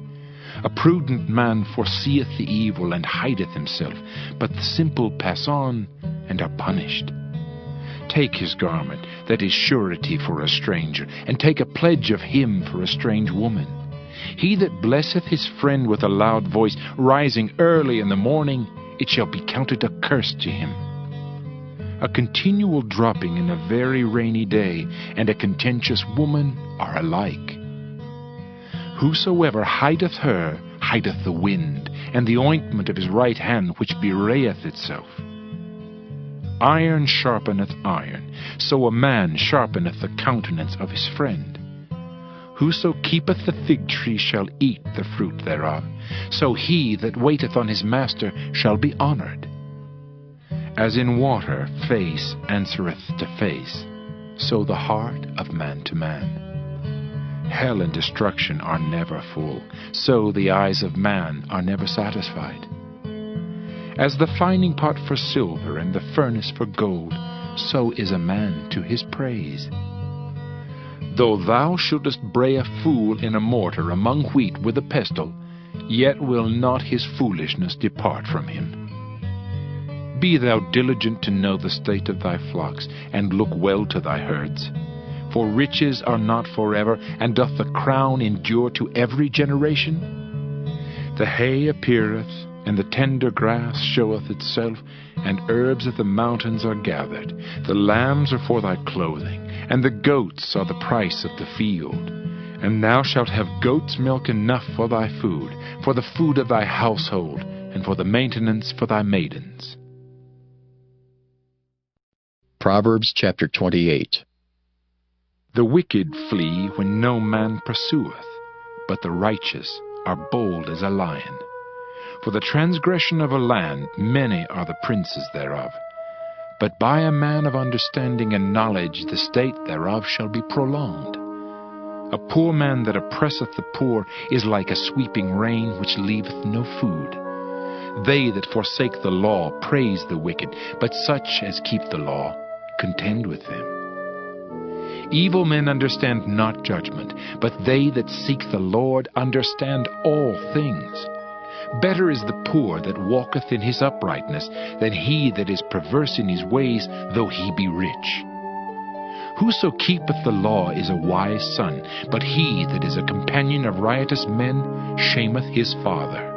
A prudent man foreseeth the evil, and hideth himself, but the simple pass on, and are punished. Take his garment, that is surety for a stranger, and take a pledge of him for a strange woman. He that blesseth his friend with a loud voice, rising early in the morning, it shall be counted a curse to him. A continual dropping in a very rainy day, and a contentious woman are alike. Whosoever hideth her, hideth the wind, and the ointment of his right hand which bewrayeth itself. Iron sharpeneth iron, so a man sharpeneth the countenance of his friend. Whoso keepeth the fig tree shall eat the fruit thereof, so he that waiteth on his master shall be honored. As in water face answereth to face, so the heart of man to man. Hell and destruction are never full, so the eyes of man are never satisfied. As the fining pot for silver and the furnace for gold, so is a man to his praise. Though thou shouldest bray a fool in a mortar among wheat with a pestle, yet will not his foolishness depart from him. Be thou diligent to know the state of thy flocks, and look well to thy herds. For riches are not forever, and doth the crown endure to every generation? The hay appeareth, and the tender grass showeth itself, and herbs of the mountains are gathered. The lambs are for thy clothing, and the goats are the price of the field. And thou shalt have goat's milk enough for thy food, for the food of thy household, and for the maintenance for thy maidens. Proverbs chapter 28. The wicked flee when no man pursueth, but the righteous are bold as a lion. For the transgression of a land many are the princes thereof. But by a man of understanding and knowledge the state thereof shall be prolonged. A poor man that oppresseth the poor is like a sweeping rain which leaveth no food. They that forsake the law praise the wicked, but such as keep the law contend with them. Evil men understand not judgment, but they that seek the Lord understand all things. Better is the poor that walketh in his uprightness, than he that is perverse in his ways, though he be rich. Whoso keepeth the law is a wise son, but he that is a companion of riotous men shameth his father.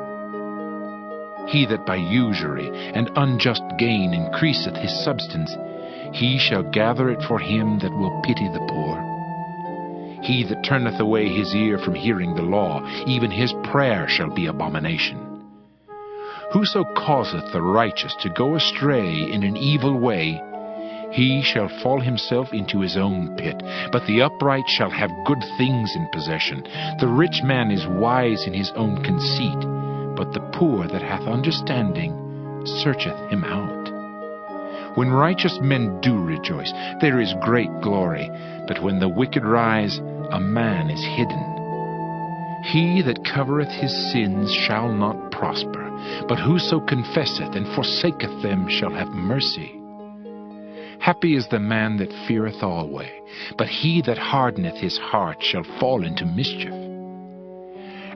He that by usury and unjust gain increaseth his substance, he shall gather it for him that will pity the poor. He that turneth away his ear from hearing the law, even his prayer shall be abomination. Whoso causeth the righteous to go astray in an evil way, he shall fall himself into his own pit, but the upright shall have good things in possession. The rich man is wise in his own conceit, but the poor that hath understanding searcheth him out. When righteous men do rejoice, there is great glory, but when the wicked rise, a man is hidden. He that covereth his sins shall not prosper, but whoso confesseth and forsaketh them shall have mercy. Happy is the man that feareth always, but he that hardeneth his heart shall fall into mischief.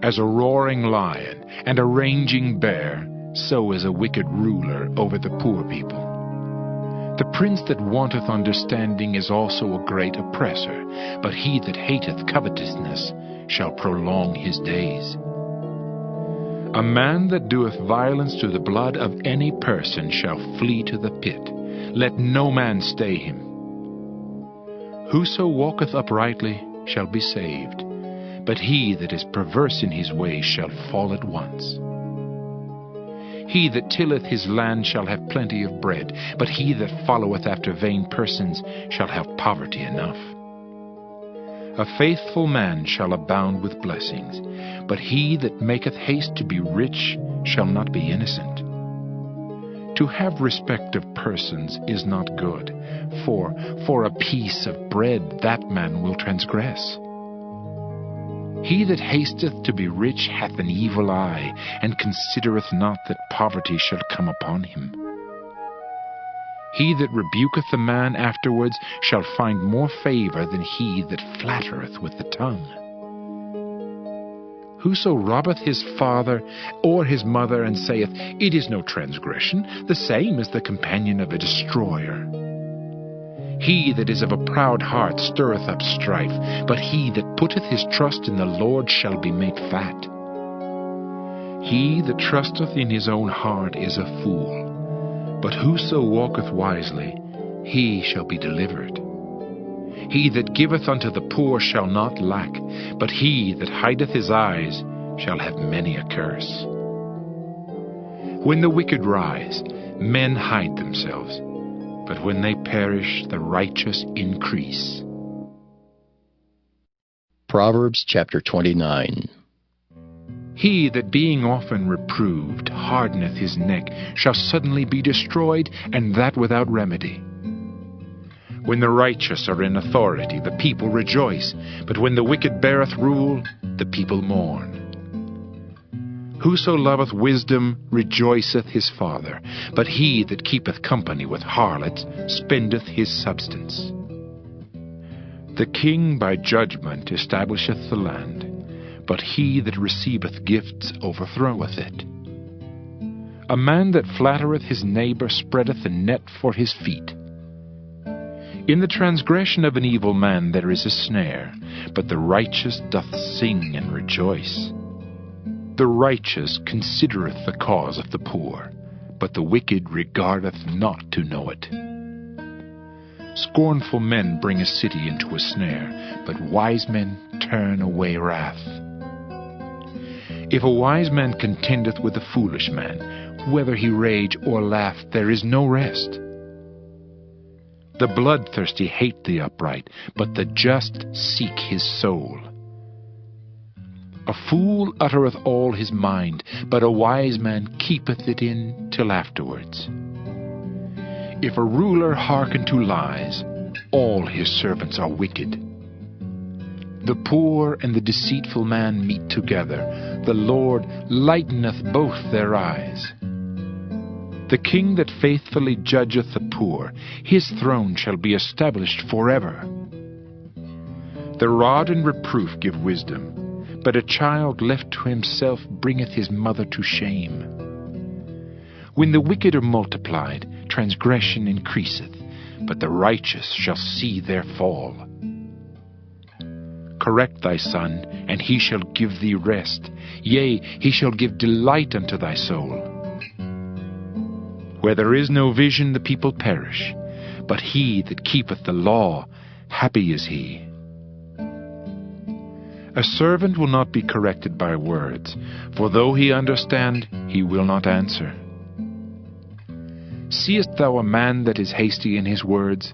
As a roaring lion and a raging bear, so is a wicked ruler over the poor people. The prince that wanteth understanding is also a great oppressor, but he that hateth covetousness shall prolong his days. A man that doeth violence to the blood of any person shall flee to the pit. Let no man stay him. Whoso walketh uprightly shall be saved, but he that is perverse in his ways shall fall at once. He that tilleth his land shall have plenty of bread, but he that followeth after vain persons shall have poverty enough. A faithful man shall abound with blessings, but he that maketh haste to be rich shall not be innocent. To have respect of persons is not good, for a piece of bread that man will transgress. He that hasteth to be rich hath an evil eye, and considereth not that poverty shall come upon him. He that rebuketh a man afterwards shall find more favor than he that flattereth with the tongue. Whoso robbeth his father or his mother, and saith, It is no transgression, the same is the companion of a destroyer. He that is of a proud heart stirreth up strife, but he that putteth his trust in the Lord shall be made fat. He that trusteth in his own heart is a fool, but whoso walketh wisely, he shall be delivered. He that giveth unto the poor shall not lack, but he that hideth his eyes shall have many a curse. When the wicked rise, men hide themselves, but when they perish, the righteous increase. Proverbs chapter 29. He that being often reproved hardeneth his neck shall suddenly be destroyed, and that without remedy. When the righteous are in authority, the people rejoice, but when the wicked beareth rule, the people mourn. Whoso loveth wisdom rejoiceth his father, but he that keepeth company with harlots spendeth his substance. The king by judgment establisheth the land, but he that receiveth gifts overthroweth it. A man that flattereth his neighbor spreadeth a net for his feet. In the transgression of an evil man there is a snare, but the righteous doth sing and rejoice. The righteous considereth the cause of the poor, but the wicked regardeth not to know it. Scornful men bring a city into a snare, but wise men turn away wrath. If a wise man contendeth with a foolish man, whether he rage or laugh, there is no rest. The bloodthirsty hate the upright, but the just seek his soul. A fool uttereth all his mind, but a wise man keepeth it in till afterwards. If a ruler hearken to lies, all his servants are wicked. The poor and the deceitful man meet together. The Lord lighteneth both their eyes. The king that faithfully judgeth the poor, his throne shall be established forever. The rod and reproof give wisdom, but a child left to himself bringeth his mother to shame. When the wicked are multiplied, transgression increaseth, but the righteous shall see their fall. Correct thy son, and he shall give thee rest. Yea, he shall give delight unto thy soul. Where there is no vision, the people perish, but he that keepeth the law, happy is he. A servant will not be corrected by words, for though he understand, he will not answer. Seest thou a man that is hasty in his words?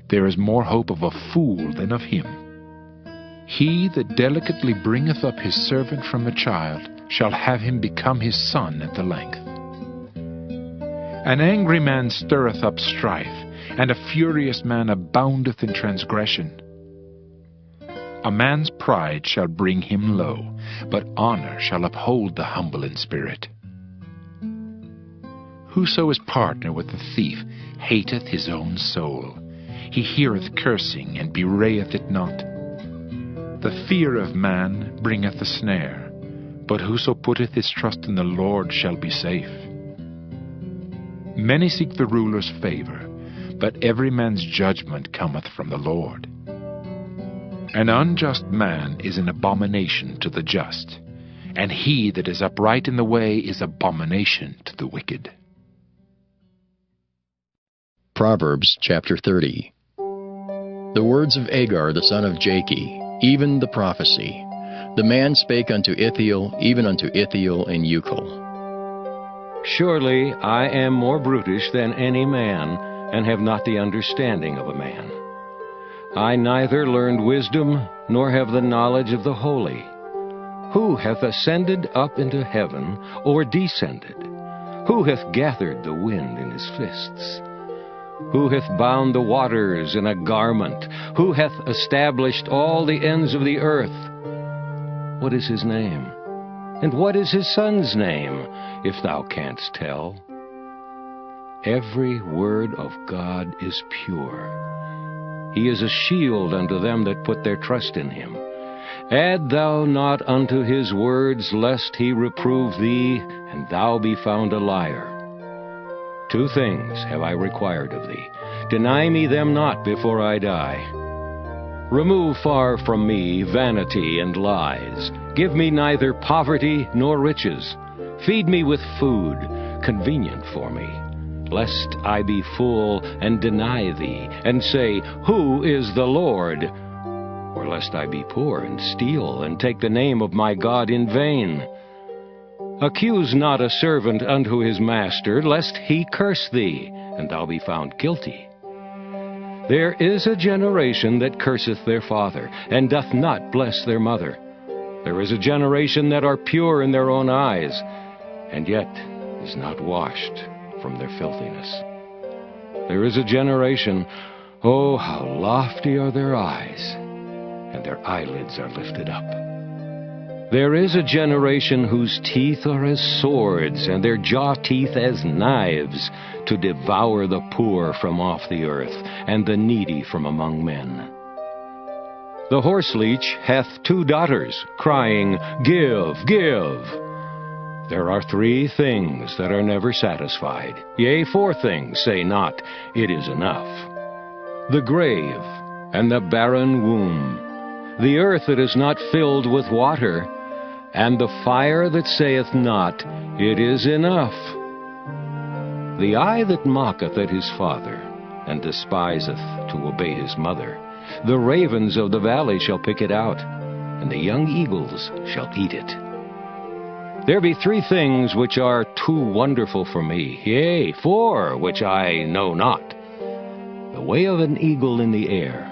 There is more hope of a fool than of him. He that delicately bringeth up his servant from a child shall have him become his son at the length. An angry man stirreth up strife, and a furious man aboundeth in transgression. A man's pride shall bring him low, but honor shall uphold the humble in spirit. Whoso is partner with the thief hateth his own soul. He heareth cursing, and bewrayeth it not. The fear of man bringeth a snare, but whoso putteth his trust in the Lord shall be safe. Many seek the ruler's favor, but every man's judgment cometh from the Lord. An unjust man is an abomination to the just, and he that is upright in the way is abomination to the wicked. Proverbs chapter 30. The words of Agar the son of Jakeh, even the prophecy. The man spake unto Ithiel, even unto Ithiel and Euchel. Surely I am more brutish than any man, and have not the understanding of a man. I neither learned wisdom, nor have the knowledge of the holy. Who hath ascended up into heaven, or descended? Who hath gathered the wind in his fists? Who hath bound the waters in a garment? Who hath established all the ends of the earth? What is his name? And what is his son's name, if thou canst tell? Every word of God is pure. He is a shield unto them that put their trust in him. Add thou not unto his words, lest he reprove thee, and thou be found a liar. 2 things have I required of thee. Deny me them not before I die. Remove far from me vanity and lies. Give me neither poverty nor riches. Feed me with food, convenient for me, lest I be full and deny thee, and say, Who is the Lord? Or lest I be poor and steal, and take the name of my God in vain. Accuse not a servant unto his master, lest he curse thee, and thou be found guilty. There is a generation that curseth their father, and doth not bless their mother. There is a generation that are pure in their own eyes, and yet is not washed from their filthiness. There is a generation, oh, how lofty are their eyes, and their eyelids are lifted up. There is a generation whose teeth are as swords, and their jaw teeth as knives, to devour the poor from off the earth, and the needy from among men. The horseleech hath 2 daughters, crying, Give, give. There are 3 things that are never satisfied. Yea, 4 things say not, It is enough. The grave, and the barren womb, the earth that is not filled with water, and the fire that saith not, It is enough. The eye that mocketh at his father, and despiseth to obey his mother, the ravens of the valley shall pick it out, and the young eagles shall eat it. There be 3 things which are too wonderful for me, yea, 4 which I know not. The way of an eagle in the air,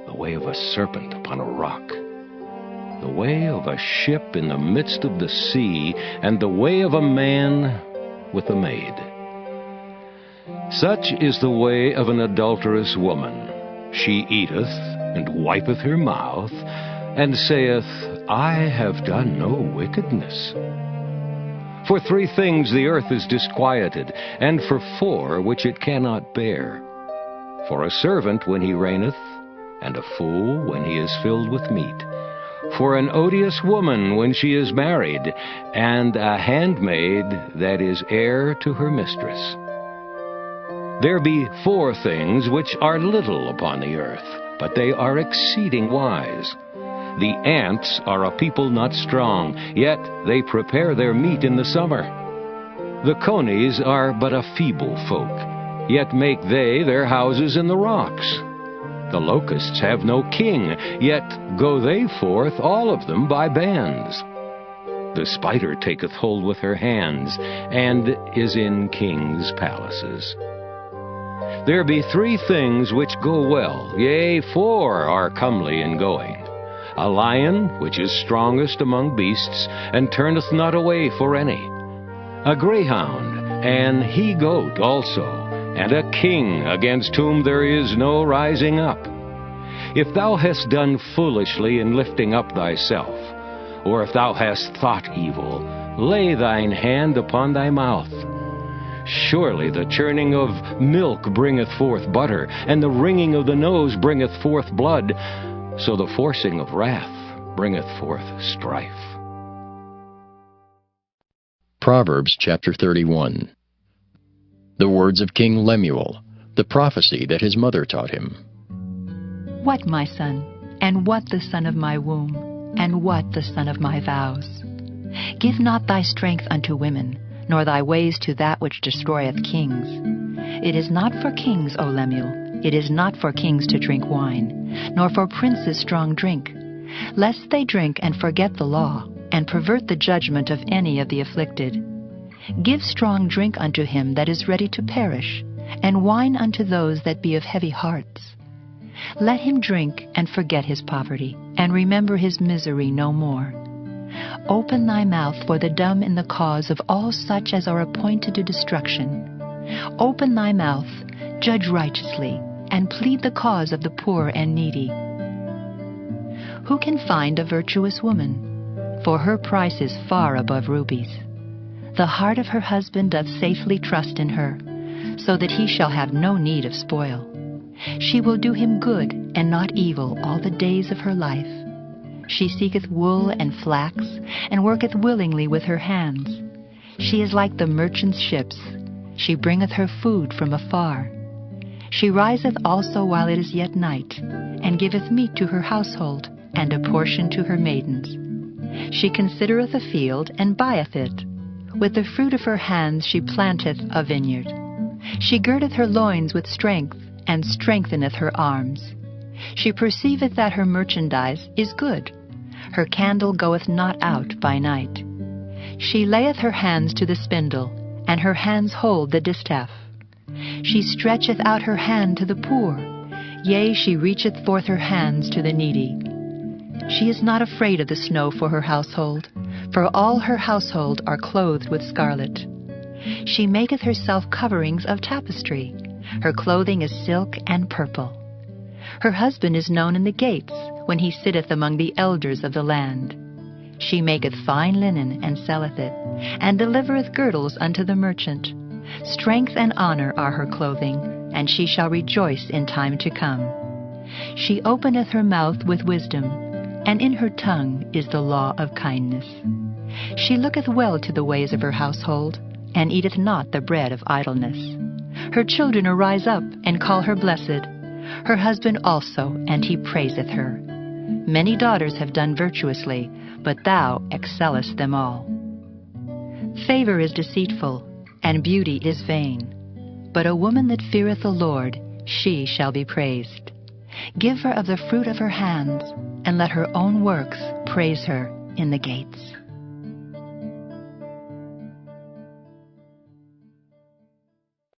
the way of a serpent upon a rock, the way of a ship in the midst of the sea, and the way of a man with a maid. Such is the way of an adulterous woman. She eateth, and wipeth her mouth, and saith, I have done no wickedness. For 3 things the earth is disquieted, and for 4 which it cannot bear. For a servant when he reigneth, and a fool when he is filled with meat. For an odious woman when she is married, and a handmaid that is heir to her mistress. There be 4 things which are little upon the earth, but they are exceeding wise. The ants are a people not strong, yet they prepare their meat in the summer. The conies are but a feeble folk, yet make they their houses in the rocks. The locusts have no king, yet go they forth all of them by bands. The spider taketh hold with her hands, and is in kings' palaces. There be 3 things which go well, yea, 4 are comely in going. A lion, which is strongest among beasts, and turneth not away for any. A greyhound, an he-goat also, and a king against whom there is no rising up. If thou hast done foolishly in lifting up thyself, or if thou hast thought evil, lay thine hand upon thy mouth. Surely the churning of milk bringeth forth butter, and the wringing of the nose bringeth forth blood, so the forcing of wrath bringeth forth strife. Proverbs chapter 31. The words of King Lemuel, the prophecy that his mother taught him. What, my son, and what the son of my womb, and what the son of my vows? Give not thy strength unto women, nor thy ways to that which destroyeth kings. It is not for kings, O Lemuel, it is not for kings to drink wine, nor for princes strong drink, lest they drink and forget the law, and pervert the judgment of any of the afflicted. Give strong drink unto him that is ready to perish, and wine unto those that be of heavy hearts. Let him drink and forget his poverty, and remember his misery no more. Open thy mouth for the dumb in the cause of all such as are appointed to destruction. Open thy mouth, judge righteously, and plead the cause of the poor and needy. Who can find a virtuous woman? For her price is far above rubies. The heart of her husband doth safely trust in her, so that he shall have no need of spoil. She will do him good and not evil all the days of her life. She seeketh wool and flax, and worketh willingly with her hands. She is like the merchant's ships. She bringeth her food from afar. She riseth also while it is yet night, and giveth meat to her household, and a portion to her maidens. She considereth a field, and buyeth it. With the fruit of her hands she planteth a vineyard. She girdeth her loins with strength, and strengtheneth her arms. She perceiveth that her merchandise is good. Her candle goeth not out by night. She layeth her hands to the spindle, and her hands hold the distaff. She stretcheth out her hand to the poor, yea, she reacheth forth her hands to the needy. She is not afraid of the snow for her household, for all her household are clothed with scarlet. She maketh herself coverings of tapestry. Her clothing is silk and purple. Her husband is known in the gates, when he sitteth among the elders of the land. She maketh fine linen, and selleth it, and delivereth girdles unto the merchant. Strength and honor are her clothing, and she shall rejoice in time to come. She openeth her mouth with wisdom, and in her tongue is the law of kindness. She looketh well to the ways of her household, and eateth not the bread of idleness. Her children arise up, and call her blessed. Her husband also, and he praiseth her. Many daughters have done virtuously, but thou excellest them all. Favor is deceitful, and beauty is vain. But a woman that feareth the Lord, she shall be praised. Give her of the fruit of her hands, and let her own works praise her in the gates.